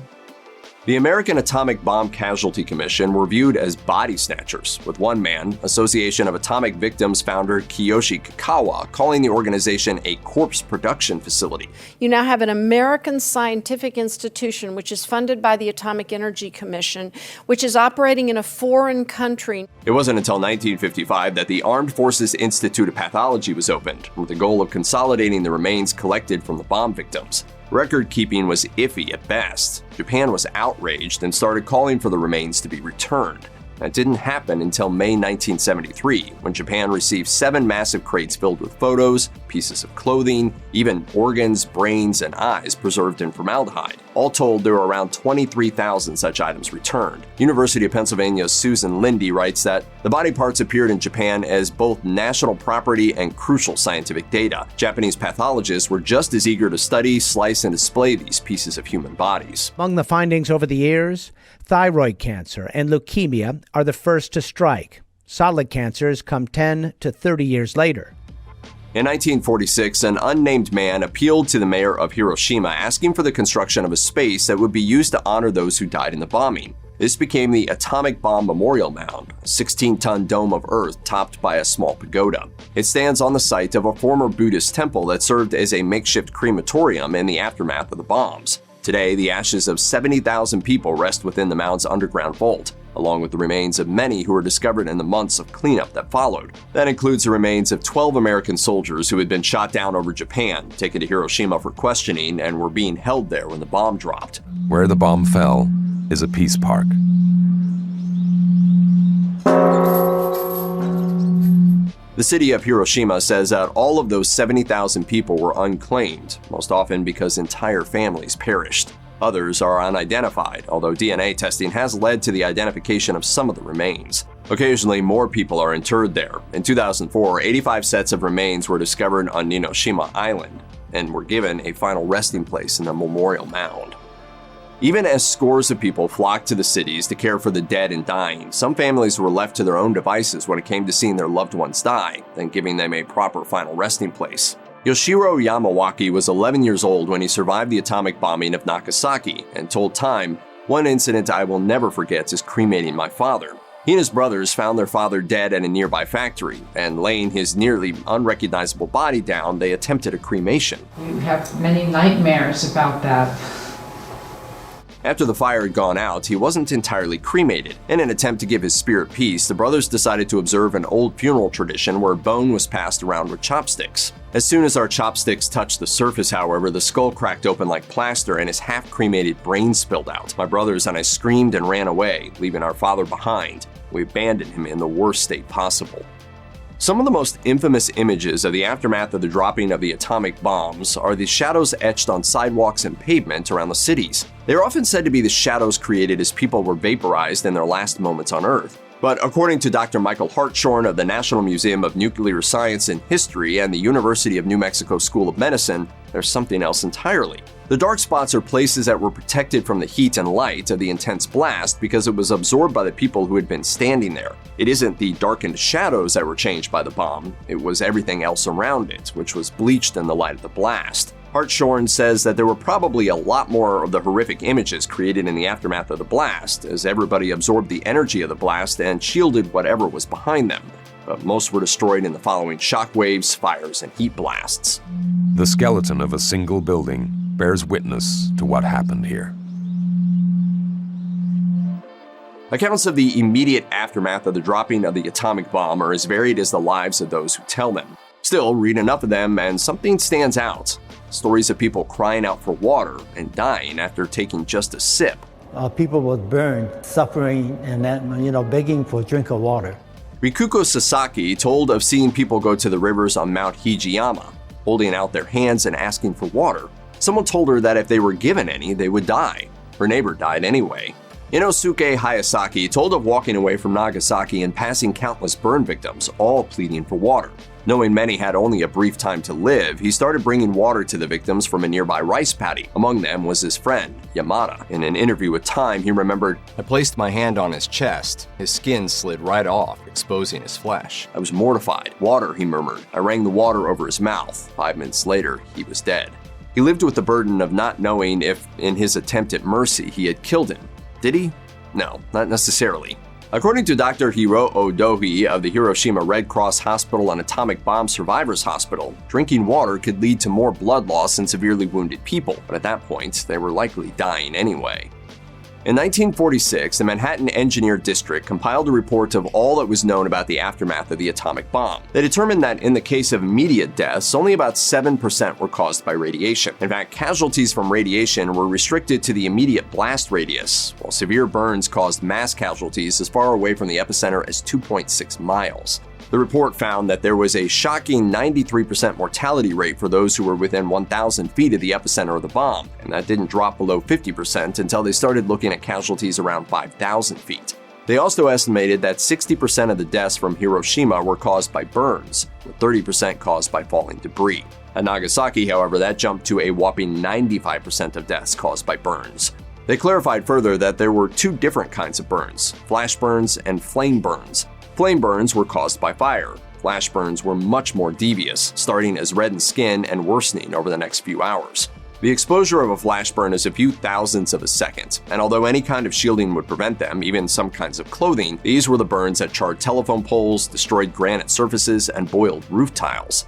The American Atomic Bomb Casualty Commission were viewed as body snatchers, with one man, Association of Atomic Victims founder Kiyoshi Kakawa, calling the organization a corpse production facility. You now have an American scientific institution which is funded by the Atomic Energy Commission, which is operating in a foreign country. It wasn't until 1955 that the Armed Forces Institute of Pathology was opened, with the goal of consolidating the remains collected from the bomb victims. Record keeping was iffy at best. Japan was outraged and started calling for the remains to be returned. That didn't happen until May 1973, when Japan received 7 massive crates filled with photos, pieces of clothing, even organs, brains, and eyes preserved in formaldehyde. All told, there were around 23,000 such items returned. University of Pennsylvania's Susan Lindy writes that the body parts appeared in Japan as both national property and crucial scientific data. Japanese pathologists were just as eager to study, slice, and display these pieces of human bodies. Among the findings over the years, thyroid cancer and leukemia are the first to strike. Solid cancers come 10 to 30 years later. In 1946, an unnamed man appealed to the mayor of Hiroshima asking for the construction of a space that would be used to honor those who died in the bombing. This became the Atomic Bomb Memorial Mound, a 16-ton dome of earth topped by a small pagoda. It stands on the site of a former Buddhist temple that served as a makeshift crematorium in the aftermath of the bombs. Today, the ashes of 70,000 people rest within the mound's underground vault, along with the remains of many who were discovered in the months of cleanup that followed. That includes the remains of 12 American soldiers who had been shot down over Japan, taken to Hiroshima for questioning, and were being held there when the bomb dropped. Where the bomb fell is a peace park. The city of Hiroshima says that all of those 70,000 people were unclaimed, most often because entire families perished. Others are unidentified, although DNA testing has led to the identification of some of the remains. Occasionally, more people are interred there. In 2004, 85 sets of remains were discovered on Enoshima Island and were given a final resting place in a memorial mound. Even as scores of people flocked to the cities to care for the dead and dying, some families were left to their own devices when it came to seeing their loved ones die and giving them a proper final resting place. Yoshiro Yamawaki was 11 years old when he survived the atomic bombing of Nagasaki and told Time, "One incident I will never forget is cremating my father." He and his brothers found their father dead at a nearby factory, and laying his nearly unrecognizable body down, they attempted a cremation. You have many nightmares about that. After the fire had gone out, he wasn't entirely cremated. In an attempt to give his spirit peace, the brothers decided to observe an old funeral tradition where bone was passed around with chopsticks. As soon as our chopsticks touched the surface, however, the skull cracked open like plaster and his half-cremated brain spilled out. My brothers and I screamed and ran away, leaving our father behind. We abandoned him in the worst state possible. Some of the most infamous images of the aftermath of the dropping of the atomic bombs are the shadows etched on sidewalks and pavement around the cities. They are often said to be the shadows created as people were vaporized in their last moments on Earth. But according to Dr. Michael Hartshorn of the National Museum of Nuclear Science and History and the University of New Mexico School of Medicine, there's something else entirely. The dark spots are places that were protected from the heat and light of the intense blast because it was absorbed by the people who had been standing there. It isn't the darkened shadows that were changed by the bomb, it was everything else around it, which was bleached in the light of the blast. Hartshorn says that there were probably a lot more of the horrific images created in the aftermath of the blast, as everybody absorbed the energy of the blast and shielded whatever was behind them. But most were destroyed in the following shockwaves, fires, and heat blasts. The skeleton of a single building bears witness to what happened here. Accounts of the immediate aftermath of the dropping of the atomic bomb are as varied as the lives of those who tell them. Still, read enough of them and something stands out. Stories of people crying out for water and dying after taking just a sip. People were burned, suffering, and begging for a drink of water. Rikuko Sasaki told of seeing people go to the rivers on Mount Hijiyama, holding out their hands and asking for water. Someone told her that if they were given any, they would die. Her neighbor died anyway. Inosuke Hayasaki told of walking away from Nagasaki and passing countless burn victims, all pleading for water. Knowing many had only a brief time to live, he started bringing water to the victims from a nearby rice paddy. Among them was his friend, Yamada. In an interview with Time, he remembered, "I placed my hand on his chest. His skin slid right off, exposing his flesh. I was mortified. Water, he murmured. I rang the water over his mouth. 5 minutes later, he was dead." He lived with the burden of not knowing if, in his attempt at mercy, he had killed him. Did he? No, not necessarily. According to Dr. Hiro Odohi of the Hiroshima Red Cross Hospital and Atomic Bomb Survivors Hospital, drinking water could lead to more blood loss in severely wounded people, but at that point, they were likely dying anyway. In 1946, the Manhattan Engineer District compiled a report of all that was known about the aftermath of the atomic bomb. They determined that in the case of immediate deaths, only about 7% were caused by radiation. In fact, casualties from radiation were restricted to the immediate blast radius, while severe burns caused mass casualties as far away from the epicenter as 2.6 miles. The report found that there was a shocking 93% mortality rate for those who were within 1,000 feet of the epicenter of the bomb, and that didn't drop below 50% until they started looking at casualties around 5,000 feet. They also estimated that 60% of the deaths from Hiroshima were caused by burns, with 30% caused by falling debris. At Nagasaki, however, that jumped to a whopping 95% of deaths caused by burns. They clarified further that there were two different kinds of burns, flash burns and flame burns. Flame burns were caused by fire. Flash burns were much more devious, starting as reddened skin and worsening over the next few hours. The exposure of a flash burn is a few thousandths of a second, and although any kind of shielding would prevent them, even some kinds of clothing, these were the burns that charred telephone poles, destroyed granite surfaces, and boiled roof tiles.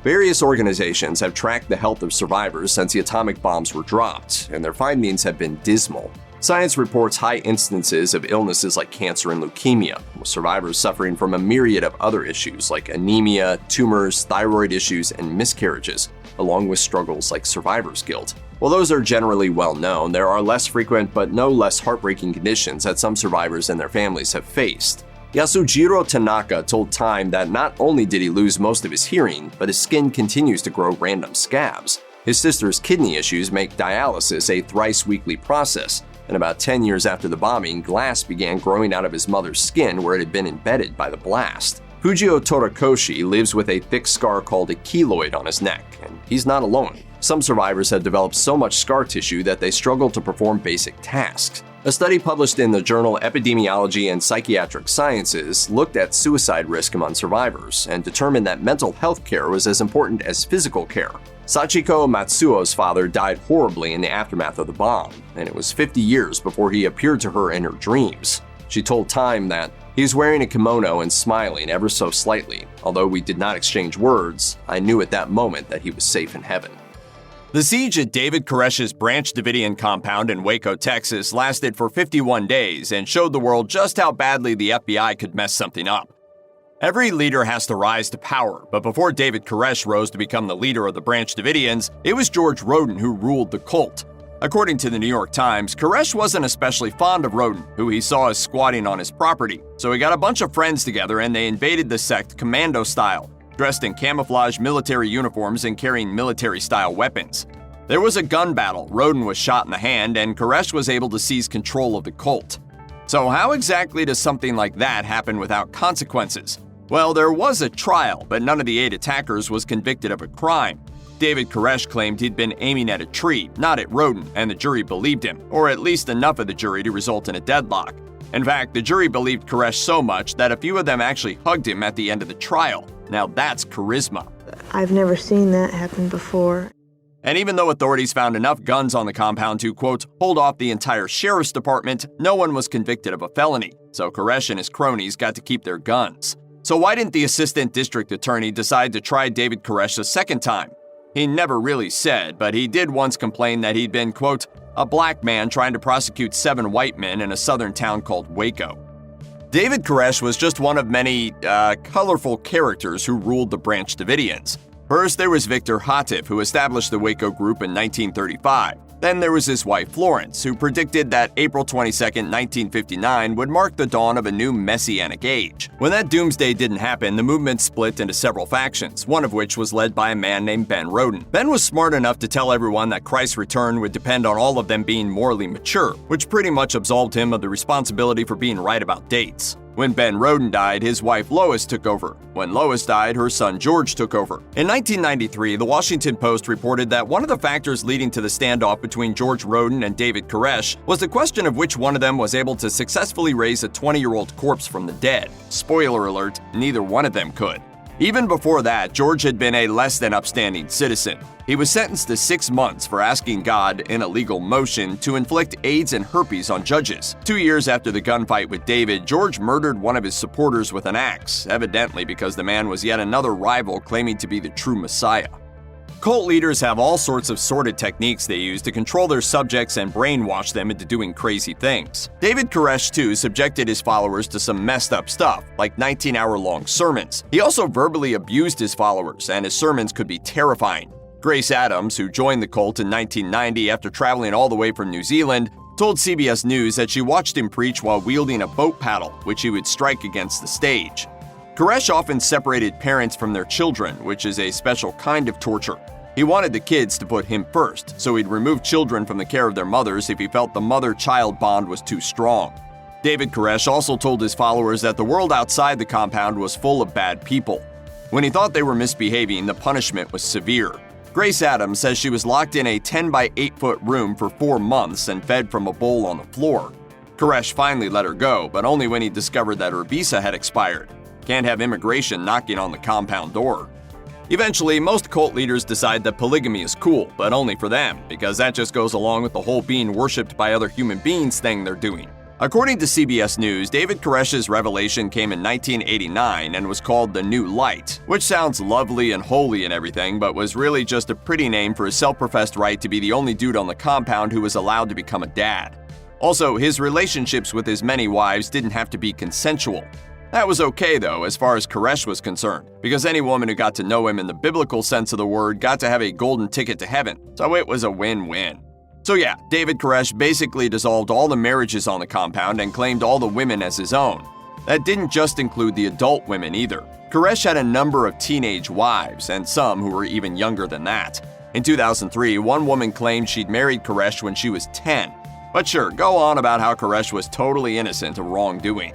Various organizations have tracked the health of survivors since the atomic bombs were dropped, and their findings have been dismal. Science reports high instances of illnesses like cancer and leukemia, with survivors suffering from a myriad of other issues like anemia, tumors, thyroid issues, and miscarriages, along with struggles like survivor's guilt. While those are generally well known, there are less frequent but no less heartbreaking conditions that some survivors and their families have faced. Yasujiro Tanaka told Time that not only did he lose most of his hearing, but his skin continues to grow random scabs. His sister's kidney issues make dialysis a thrice-weekly process, and about 10 years after the bombing, glass began growing out of his mother's skin where it had been embedded by the blast. Fujio Torakoshi lives with a thick scar called a keloid on his neck, and he's not alone. Some survivors have developed so much scar tissue that they struggle to perform basic tasks. A study published in the journal Epidemiology and Psychiatric Sciences looked at suicide risk among survivors and determined that mental health care was as important as physical care. Sachiko Matsuo's father died horribly in the aftermath of the bomb, and it was 50 years before he appeared to her in her dreams. She told Time that he's wearing a kimono and smiling ever so slightly. Although we did not exchange words, I knew at that moment that he was safe in heaven. The siege at David Koresh's Branch Davidian compound in Waco, Texas lasted for 51 days and showed the world just how badly the FBI could mess something up. Every leader has to rise to power, but before David Koresh rose to become the leader of the Branch Davidians, it was George Roden who ruled the cult. According to the New York Times, Koresh wasn't especially fond of Roden, who he saw as squatting on his property, so he got a bunch of friends together and they invaded the sect commando style, dressed in camouflage military uniforms and carrying military-style weapons. There was a gun battle, Roden was shot in the hand, and Koresh was able to seize control of the cult. So how exactly does something like that happen without consequences? Well, there was a trial, but none of the 8 attackers was convicted of a crime. David Koresh claimed he'd been aiming at a tree, not at Roden, and the jury believed him, or at least enough of the jury to result in a deadlock. In fact, the jury believed Koresh so much that a few of them actually hugged him at the end of the trial. Now that's charisma. I've never seen that happen before. And even though authorities found enough guns on the compound to, quote, hold off the entire sheriff's department, no one was convicted of a felony, so Koresh and his cronies got to keep their guns. So why didn't the assistant district attorney decide to try David Koresh a second time? He never really said, but he did once complain that he'd been, quote, a black man trying to prosecute 7 white men in a southern town called Waco. David Koresh was just one of many, colorful characters who ruled the Branch Davidians. First, there was Victor Hatif, who established the Waco Group in 1935. Then there was his wife Florence, who predicted that April 22, 1959 would mark the dawn of a new messianic age. When that doomsday didn't happen, the movement split into several factions, one of which was led by a man named Ben Roden. Ben was smart enough to tell everyone that Christ's return would depend on all of them being morally mature, which pretty much absolved him of the responsibility for being right about dates. When Ben Roden died, his wife Lois took over. When Lois died, her son George took over. In 1993, the Washington Post reported that one of the factors leading to the standoff between George Roden and David Koresh was the question of which one of them was able to successfully raise a 20-year-old corpse from the dead. Spoiler alert, neither one of them could. Even before that, George had been a less than upstanding citizen. He was sentenced to 6 months for asking God, in a legal motion, to inflict AIDS and herpes on judges. 2 years after the gunfight with David, George murdered one of his supporters with an axe, evidently because the man was yet another rival claiming to be the true Messiah. Cult leaders have all sorts of sordid techniques they use to control their subjects and brainwash them into doing crazy things. David Koresh, too, subjected his followers to some messed up stuff, like 19-hour-long sermons. He also verbally abused his followers, and his sermons could be terrifying. Grace Adams, who joined the cult in 1990 after traveling all the way from New Zealand, told CBS News that she watched him preach while wielding a boat paddle, which he would strike against the stage. Koresh often separated parents from their children, which is a special kind of torture. He wanted the kids to put him first, so he'd remove children from the care of their mothers if he felt the mother-child bond was too strong. David Koresh also told his followers that the world outside the compound was full of bad people. When he thought they were misbehaving, the punishment was severe. Grace Adams says she was locked in a 10 by 8 foot room for 4 months and fed from a bowl on the floor. Koresh finally let her go, but only when he discovered that her visa had expired. Can't have immigration knocking on the compound door. Eventually, most cult leaders decide that polygamy is cool, but only for them, because that just goes along with the whole being worshipped by other human beings thing they're doing. According to CBS News, David Koresh's revelation came in 1989 and was called the New Light, which sounds lovely and holy and everything, but was really just a pretty name for his self-professed right to be the only dude on the compound who was allowed to become a dad. Also, his relationships with his many wives didn't have to be consensual. That was okay, though, as far as Koresh was concerned, because any woman who got to know him in the biblical sense of the word got to have a golden ticket to heaven, so it was a win-win. So yeah, David Koresh basically dissolved all the marriages on the compound and claimed all the women as his own. That didn't just include the adult women either. Koresh had a number of teenage wives, and some who were even younger than that. In 2003, one woman claimed she'd married Koresh when she was 10. But sure, go on about how Koresh was totally innocent of wrongdoing.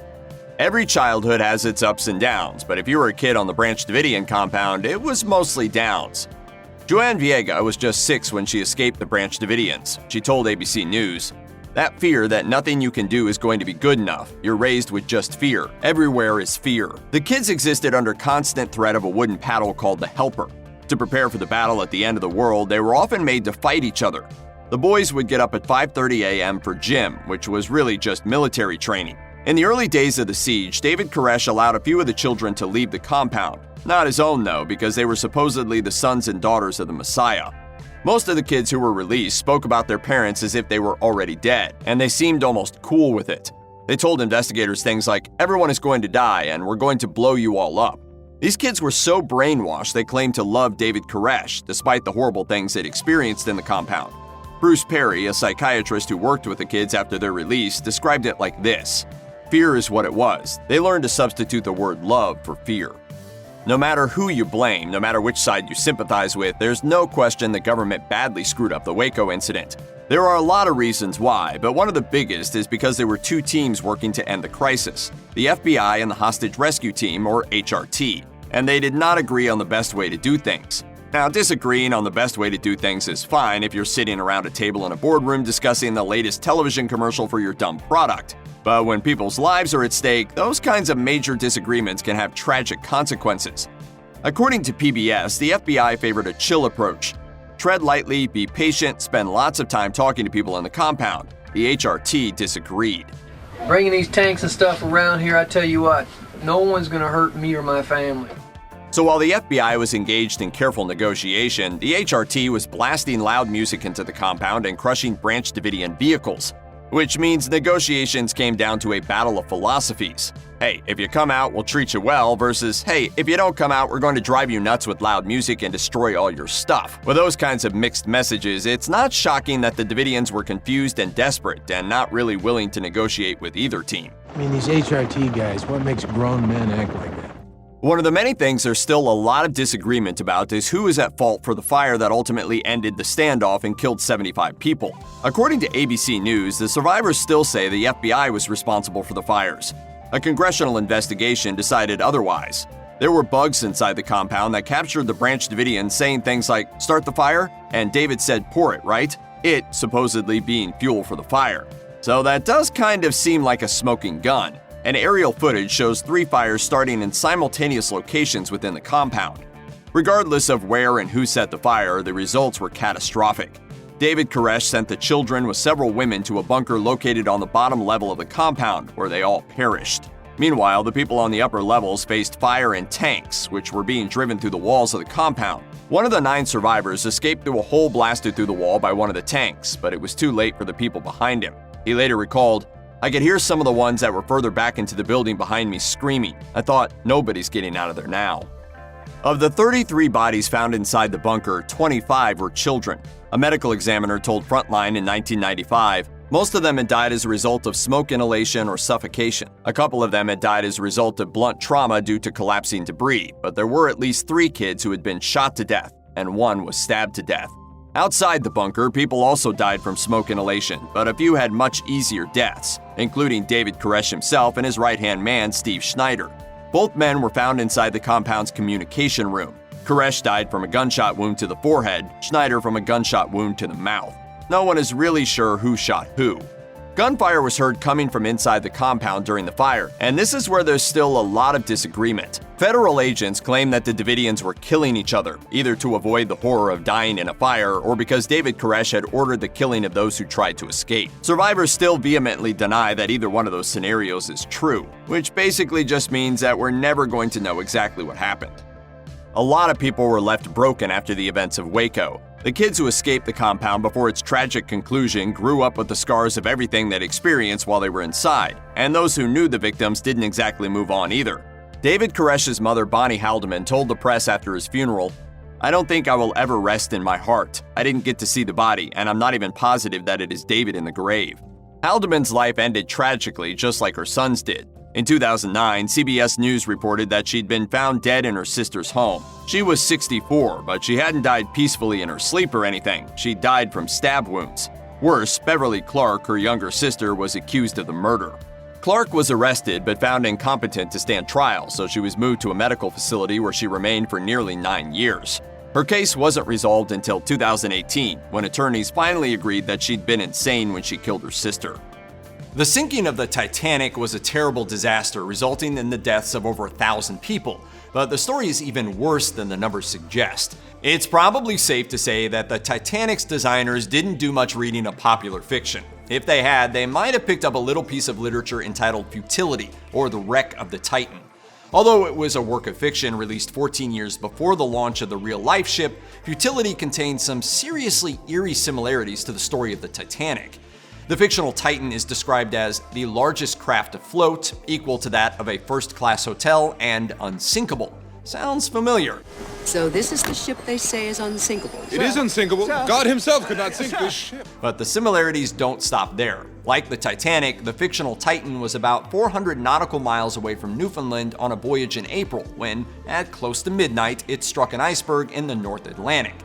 Every childhood has its ups and downs, but if you were a kid on the Branch Davidian compound, it was mostly downs. Joanne Viega was just 6 when she escaped the Branch Davidians. She told ABC News, "That fear that nothing you can do is going to be good enough. You're raised with just fear. Everywhere is fear." The kids existed under constant threat of a wooden paddle called the Helper. To prepare for the battle at the end of the world, they were often made to fight each other. The boys would get up at 5:30 a.m. for gym, which was really just military training. In the early days of the siege, David Koresh allowed a few of the children to leave the compound. Not his own, though, because they were supposedly the sons and daughters of the Messiah. Most of the kids who were released spoke about their parents as if they were already dead, and they seemed almost cool with it. They told investigators things like, "Everyone is going to die, and we're going to blow you all up." These kids were so brainwashed they claimed to love David Koresh, despite the horrible things they'd experienced in the compound. Bruce Perry, a psychiatrist who worked with the kids after their release, described it like this: "Fear is what it was. They learned to substitute the word love for fear." No matter who you blame, no matter which side you sympathize with, there's no question the government badly screwed up the Waco incident. There are a lot of reasons why, but one of the biggest is because there were 2 teams working to end the crisis, the FBI and the Hostage Rescue Team, or HRT, and they did not agree on the best way to do things. Now, disagreeing on the best way to do things is fine if you're sitting around a table in a boardroom discussing the latest television commercial for your dumb product. But when people's lives are at stake, those kinds of major disagreements can have tragic consequences. According to PBS, the FBI favored a chill approach. Tread lightly, be patient, spend lots of time talking to people in the compound. The HRT disagreed. Bringing these tanks and stuff around here, I tell you what, no one's gonna hurt me or my family. So while the FBI was engaged in careful negotiation, the HRT was blasting loud music into the compound and crushing Branch Davidian vehicles. Which means negotiations came down to a battle of philosophies. Hey, if you come out, we'll treat you well, versus, hey, if you don't come out, we're going to drive you nuts with loud music and destroy all your stuff. With those kinds of mixed messages, it's not shocking that the Davidians were confused and desperate and not really willing to negotiate with either team. I mean, these HRT guys, what makes grown men act like that? One of the many things there's still a lot of disagreement about is who is at fault for the fire that ultimately ended the standoff and killed 75 people. According to ABC News, the survivors still say the FBI was responsible for the fires. A congressional investigation decided otherwise. There were bugs inside the compound that captured the Branch Davidians saying things like, "Start the fire," and David said, "Pour it," right? It supposedly being fuel for the fire. So that does kind of seem like a smoking gun. And aerial footage shows 3 fires starting in simultaneous locations within the compound. Regardless of where and who set the fire, the results were catastrophic. David Koresh sent the children with several women to a bunker located on the bottom level of the compound, where they all perished. Meanwhile, the people on the upper levels faced fire in tanks, which were being driven through the walls of the compound. One of the 9 survivors escaped through a hole blasted through the wall by one of the tanks, but it was too late for the people behind him. He later recalled, "I could hear some of the ones that were further back into the building behind me screaming. I thought, nobody's getting out of there now." Of the 33 bodies found inside the bunker, 25 were children. A medical examiner told Frontline in 1995, most of them had died as a result of smoke inhalation or suffocation. A couple of them had died as a result of blunt trauma due to collapsing debris, but there were at least 3 kids who had been shot to death, and 1 was stabbed to death. Outside the bunker, people also died from smoke inhalation, but a few had much easier deaths, including David Koresh himself and his right-hand man, Steve Schneider. Both men were found inside the compound's communication room. Koresh died from a gunshot wound to the forehead, Schneider from a gunshot wound to the mouth. No one is really sure who shot who. Gunfire was heard coming from inside the compound during the fire, and this is where there's still a lot of disagreement. Federal agents claim that the Davidians were killing each other, either to avoid the horror of dying in a fire or because David Koresh had ordered the killing of those who tried to escape. Survivors still vehemently deny that either one of those scenarios is true, which basically just means that we're never going to know exactly what happened. A lot of people were left broken after the events of Waco. The kids who escaped the compound before its tragic conclusion grew up with the scars of everything they'd experienced while they were inside, and those who knew the victims didn't exactly move on either. David Koresh's mother, Bonnie Haldeman, told the press after his funeral, "I don't think I will ever rest in my heart. I didn't get to see the body, and I'm not even positive that it is David in the grave." Haldeman's life ended tragically, just like her son's did. In 2009, CBS News reported that she'd been found dead in her sister's home. She was 64, but she hadn't died peacefully in her sleep or anything. She died from stab wounds. Worse, Beverly Clark, her younger sister, was accused of the murder. Clark was arrested but found incompetent to stand trial, so she was moved to a medical facility where she remained for nearly 9 years. Her case wasn't resolved until 2018, when attorneys finally agreed that she'd been insane when she killed her sister. The sinking of the Titanic was a terrible disaster, resulting in the deaths of over 1,000 people. But the story is even worse than the numbers suggest. It's probably safe to say that the Titanic's designers didn't do much reading of popular fiction. If they had, they might have picked up a little piece of literature entitled Futility, or The Wreck of the Titan. Although it was a work of fiction released 14 years before the launch of the real-life ship, Futility contains some seriously eerie similarities to the story of the Titanic. The fictional Titan is described as the largest craft afloat, equal to that of a first-class hotel, and unsinkable. Sounds familiar. So this is the ship they say is unsinkable. It is unsinkable. God himself could not sink this ship. But the similarities don't stop there. Like the Titanic, the fictional Titan was about 400 nautical miles away from Newfoundland on a voyage in April when, at close to midnight, it struck an iceberg in the North Atlantic.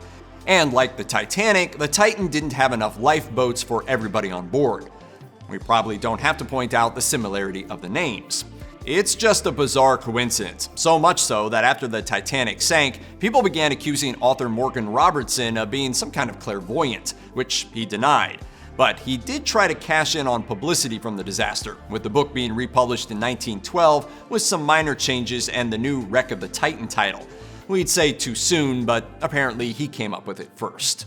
And like the Titanic, the Titan didn't have enough lifeboats for everybody on board. We probably don't have to point out the similarity of the names. It's just a bizarre coincidence, so much so that after the Titanic sank, people began accusing author Morgan Robertson of being some kind of clairvoyant, which he denied. But he did try to cash in on publicity from the disaster, with the book being republished in 1912 with some minor changes and the new Wreck of the Titan title. We'd say too soon, but apparently he came up with it first.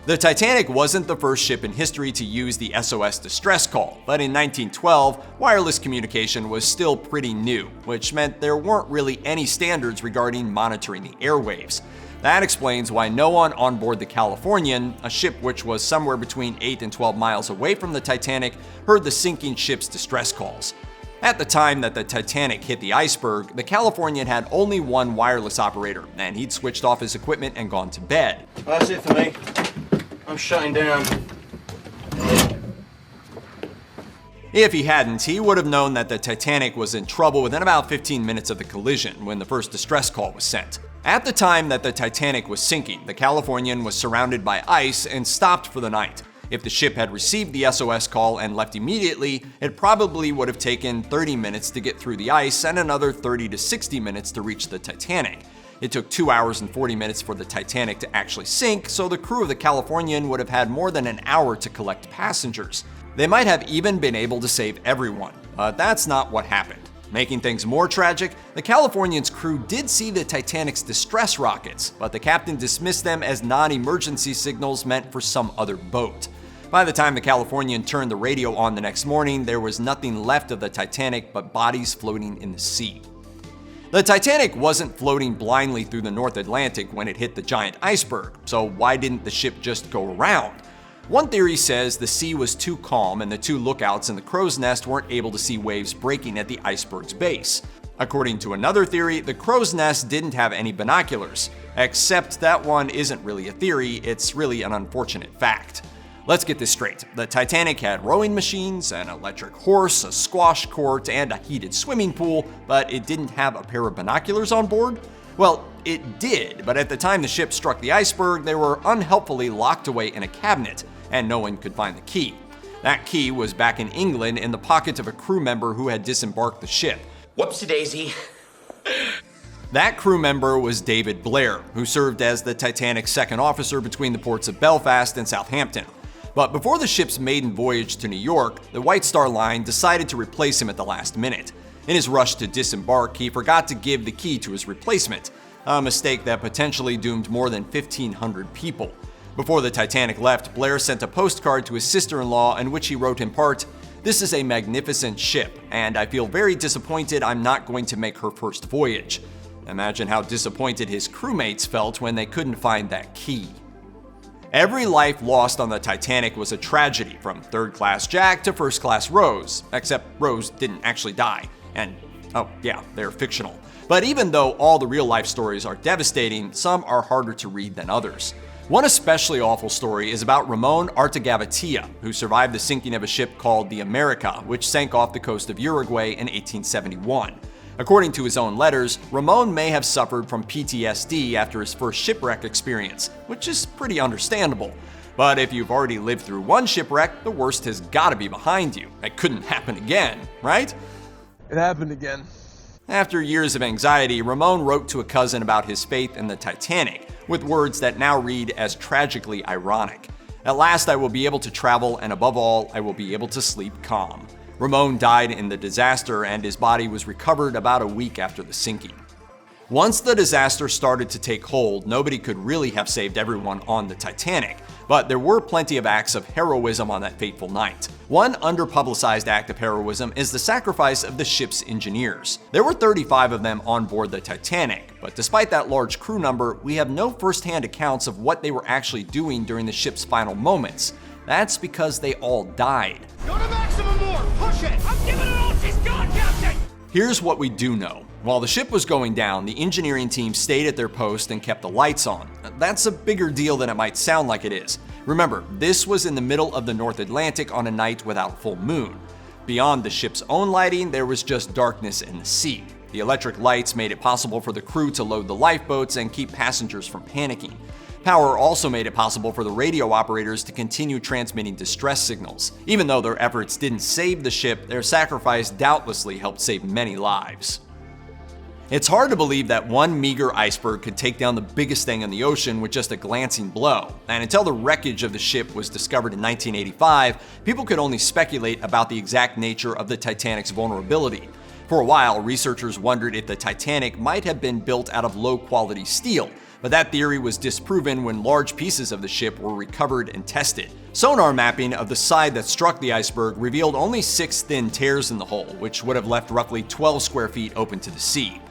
The Titanic wasn't the first ship in history to use the SOS distress call, but in 1912, wireless communication was still pretty new, which meant there weren't really any standards regarding monitoring the airwaves. That explains why no one on board the Californian, a ship which was somewhere between 8 and 12 miles away from the Titanic, heard the sinking ship's distress calls. At the time that the Titanic hit the iceberg, the Californian had only one wireless operator, and he'd switched off his equipment and gone to bed. That's it for me. I'm shutting down. If he hadn't, he would have known that the Titanic was in trouble within about 15 minutes of the collision when the first distress call was sent. At the time that the Titanic was sinking, the Californian was surrounded by ice and stopped for the night. If the ship had received the SOS call and left immediately, it probably would have taken 30 minutes to get through the ice and another 30 to 60 minutes to reach the Titanic. It took 2 hours and 40 minutes for the Titanic to actually sink, so the crew of the Californian would have had more than an hour to collect passengers. They might have even been able to save everyone, but that's not what happened. Making things more tragic, the Californian's crew did see the Titanic's distress rockets, but the captain dismissed them as non-emergency signals meant for some other boat. By the time the Californian turned the radio on the next morning, there was nothing left of the Titanic but bodies floating in the sea. The Titanic wasn't floating blindly through the North Atlantic when it hit the giant iceberg, so why didn't the ship just go around? One theory says the sea was too calm and the two lookouts in the crow's nest weren't able to see waves breaking at the iceberg's base. According to another theory, the crow's nest didn't have any binoculars, except that one isn't really a theory, it's really an unfortunate fact. Let's get this straight. The Titanic had rowing machines, an electric horse, a squash court, and a heated swimming pool, but it didn't have a pair of binoculars on board? Well, it did, but at the time the ship struck the iceberg, they were unhelpfully locked away in a cabinet, and no one could find the key. That key was back in England in the pocket of a crew member who had disembarked the ship. Whoopsie-daisy. That crew member was David Blair, who served as the Titanic's second officer between the ports of Belfast and Southampton. But before the ship's maiden voyage to New York, the White Star Line decided to replace him at the last minute. In his rush to disembark, he forgot to give the key to his replacement, a mistake that potentially doomed more than 1,500 people. Before the Titanic left, Blair sent a postcard to his sister-in-law in which he wrote in part, "This is a magnificent ship, and I feel very disappointed I'm not going to make her first voyage." Imagine how disappointed his crewmates felt when they couldn't find that key. Every life lost on the Titanic was a tragedy, from third-class Jack to first-class Rose, except Rose didn't actually die. And, oh yeah, they're fictional. But even though all the real-life stories are devastating, some are harder to read than others. One especially awful story is about Ramon Artagavatia, who survived the sinking of a ship called the America, which sank off the coast of Uruguay in 1871. According to his own letters, Ramon may have suffered from PTSD after his first shipwreck experience, which is pretty understandable. But if you've already lived through one shipwreck, the worst has got to be behind you. It couldn't happen again, right? It happened again. After years of anxiety, Ramon wrote to a cousin about his faith in the Titanic, with words that now read as tragically ironic. "At last I will be able to travel, and above all, I will be able to sleep calm." Ramon died in the disaster, and his body was recovered about a week after the sinking. Once the disaster started to take hold, nobody could really have saved everyone on the Titanic, but there were plenty of acts of heroism on that fateful night. One underpublicized act of heroism is the sacrifice of the ship's engineers. There were 35 of them on board the Titanic, but despite that large crew number, we have no first-hand accounts of what they were actually doing during the ship's final moments. That's because they all died. Go to maximum more! Push it! I'm giving it all she's got, Captain! Here's what we do know. While the ship was going down, the engineering team stayed at their post and kept the lights on. That's a bigger deal than it might sound like it is. Remember, this was in the middle of the North Atlantic on a night without a full moon. Beyond the ship's own lighting, there was just darkness in the sea. The electric lights made it possible for the crew to load the lifeboats and keep passengers from panicking. Power also made it possible for the radio operators to continue transmitting distress signals. Even though their efforts didn't save the ship, their sacrifice doubtlessly helped save many lives. It's hard to believe that one meager iceberg could take down the biggest thing in the ocean with just a glancing blow. And until the wreckage of the ship was discovered in 1985, people could only speculate about the exact nature of the Titanic's vulnerability. For a while, researchers wondered if the Titanic might have been built out of low-quality steel, but that theory was disproven when large pieces of the ship were recovered and tested. Sonar mapping of the side that struck the iceberg revealed only 6 thin tears in the hull, which would have left roughly 12 square feet open to the sea.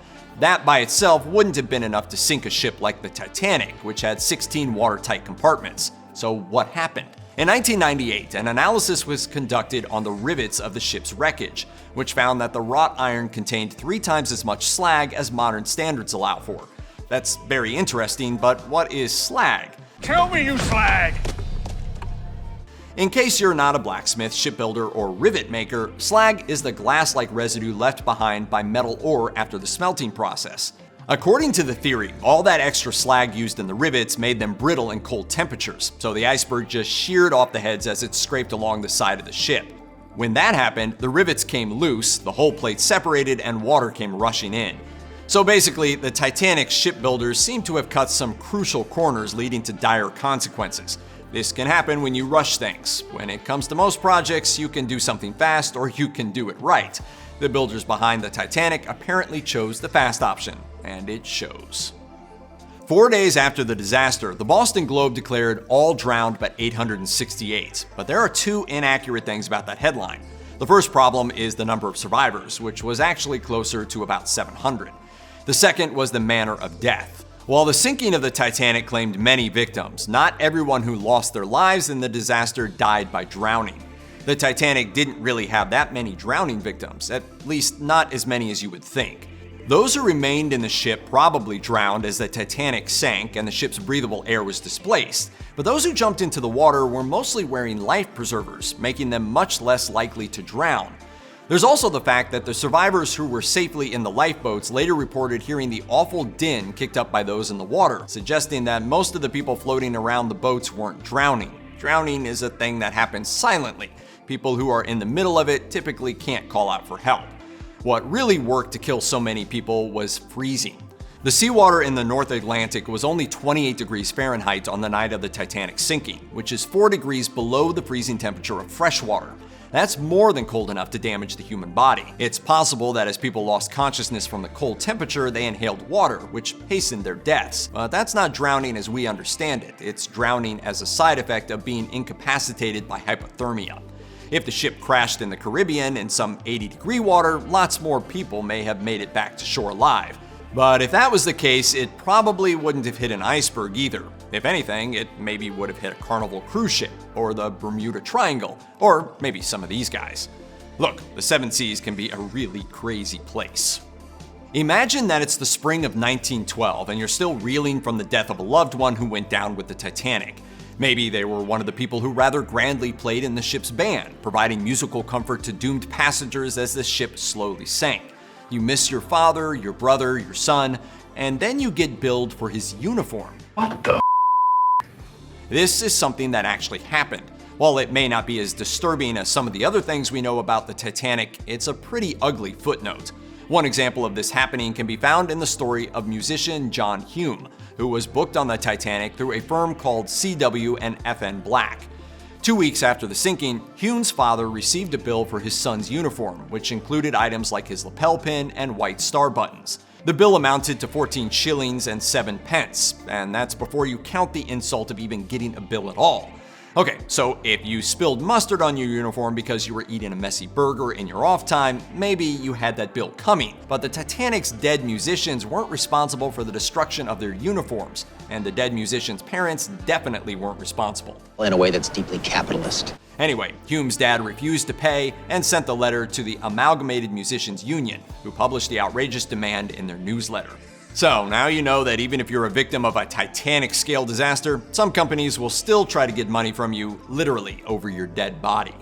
That by itself wouldn't have been enough to sink a ship like the Titanic, which had 16 watertight compartments. So what happened? In 1998, an analysis was conducted on the rivets of the ship's wreckage, which found that the wrought iron contained 3 times as much slag as modern standards allow for. That's very interesting, but what is slag? Tell me, you slag! In case you're not a blacksmith, shipbuilder, or rivet maker, slag is the glass-like residue left behind by metal ore after the smelting process. According to the theory, all that extra slag used in the rivets made them brittle in cold temperatures, so the iceberg just sheared off the heads as it scraped along the side of the ship. When that happened, the rivets came loose, the hull plate separated, and water came rushing in. So basically, the Titanic shipbuilders seem to have cut some crucial corners leading to dire consequences. This can happen when you rush things. When it comes to most projects, you can do something fast or you can do it right. The builders behind the Titanic apparently chose the fast option, and it shows. 4 days after the disaster, the Boston Globe declared all drowned but 868. But there are 2 inaccurate things about that headline. The first problem is the number of survivors, which was actually closer to about 700. The second was the manner of death. While the sinking of the Titanic claimed many victims, not everyone who lost their lives in the disaster died by drowning. The Titanic didn't really have that many drowning victims, at least not as many as you would think. Those who remained in the ship probably drowned as the Titanic sank and the ship's breathable air was displaced, but those who jumped into the water were mostly wearing life preservers, making them much less likely to drown. There's also the fact that the survivors who were safely in the lifeboats later reported hearing the awful din kicked up by those in the water, suggesting that most of the people floating around the boats weren't drowning. Drowning is a thing that happens silently. People who are in the middle of it typically can't call out for help. What really worked to kill so many people was freezing. The seawater in the North Atlantic was only 28 degrees Fahrenheit on the night of the Titanic sinking, which is 4 degrees below the freezing temperature of fresh water. That's more than cold enough to damage the human body. It's possible that as people lost consciousness from the cold temperature, they inhaled water, which hastened their deaths. But that's not drowning as we understand it. It's drowning as a side effect of being incapacitated by hypothermia. If the ship crashed in the Caribbean in some 80-degree water, lots more people may have made it back to shore alive. But if that was the case, it probably wouldn't have hit an iceberg either. If anything, it maybe would have hit a Carnival cruise ship, or the Bermuda Triangle, or maybe some of these guys. Look, the 7 Seas can be a really crazy place. Imagine that it's the spring of 1912 and you're still reeling from the death of a loved one who went down with the Titanic. Maybe they were one of the people who rather grandly played in the ship's band, providing musical comfort to doomed passengers as the ship slowly sank. You miss your father, your brother, your son, and then you get billed for his uniform. What the? This is something that actually happened. While it may not be as disturbing as some of the other things we know about the Titanic, it's a pretty ugly footnote. One example of this happening can be found in the story of musician John Hume, who was booked on the Titanic through a firm called C.W. and F.N. Black. 2 weeks after the sinking, Hume's father received a bill for his son's uniform, which included items like his lapel pin and white star buttons. The bill amounted to 14 shillings and 7 pence, and that's before you count the insult of even getting a bill at all. Okay, so if you spilled mustard on your uniform because you were eating a messy burger in your off time, maybe you had that bill coming. But the Titanic's dead musicians weren't responsible for the destruction of their uniforms, and the dead musicians' parents definitely weren't responsible. In a way that's deeply capitalist. Anyway, Hume's dad refused to pay and sent the letter to the Amalgamated Musicians Union, who published the outrageous demand in their newsletter. So now you know that even if you're a victim of a Titanic-scale disaster, some companies will still try to get money from you literally over your dead body.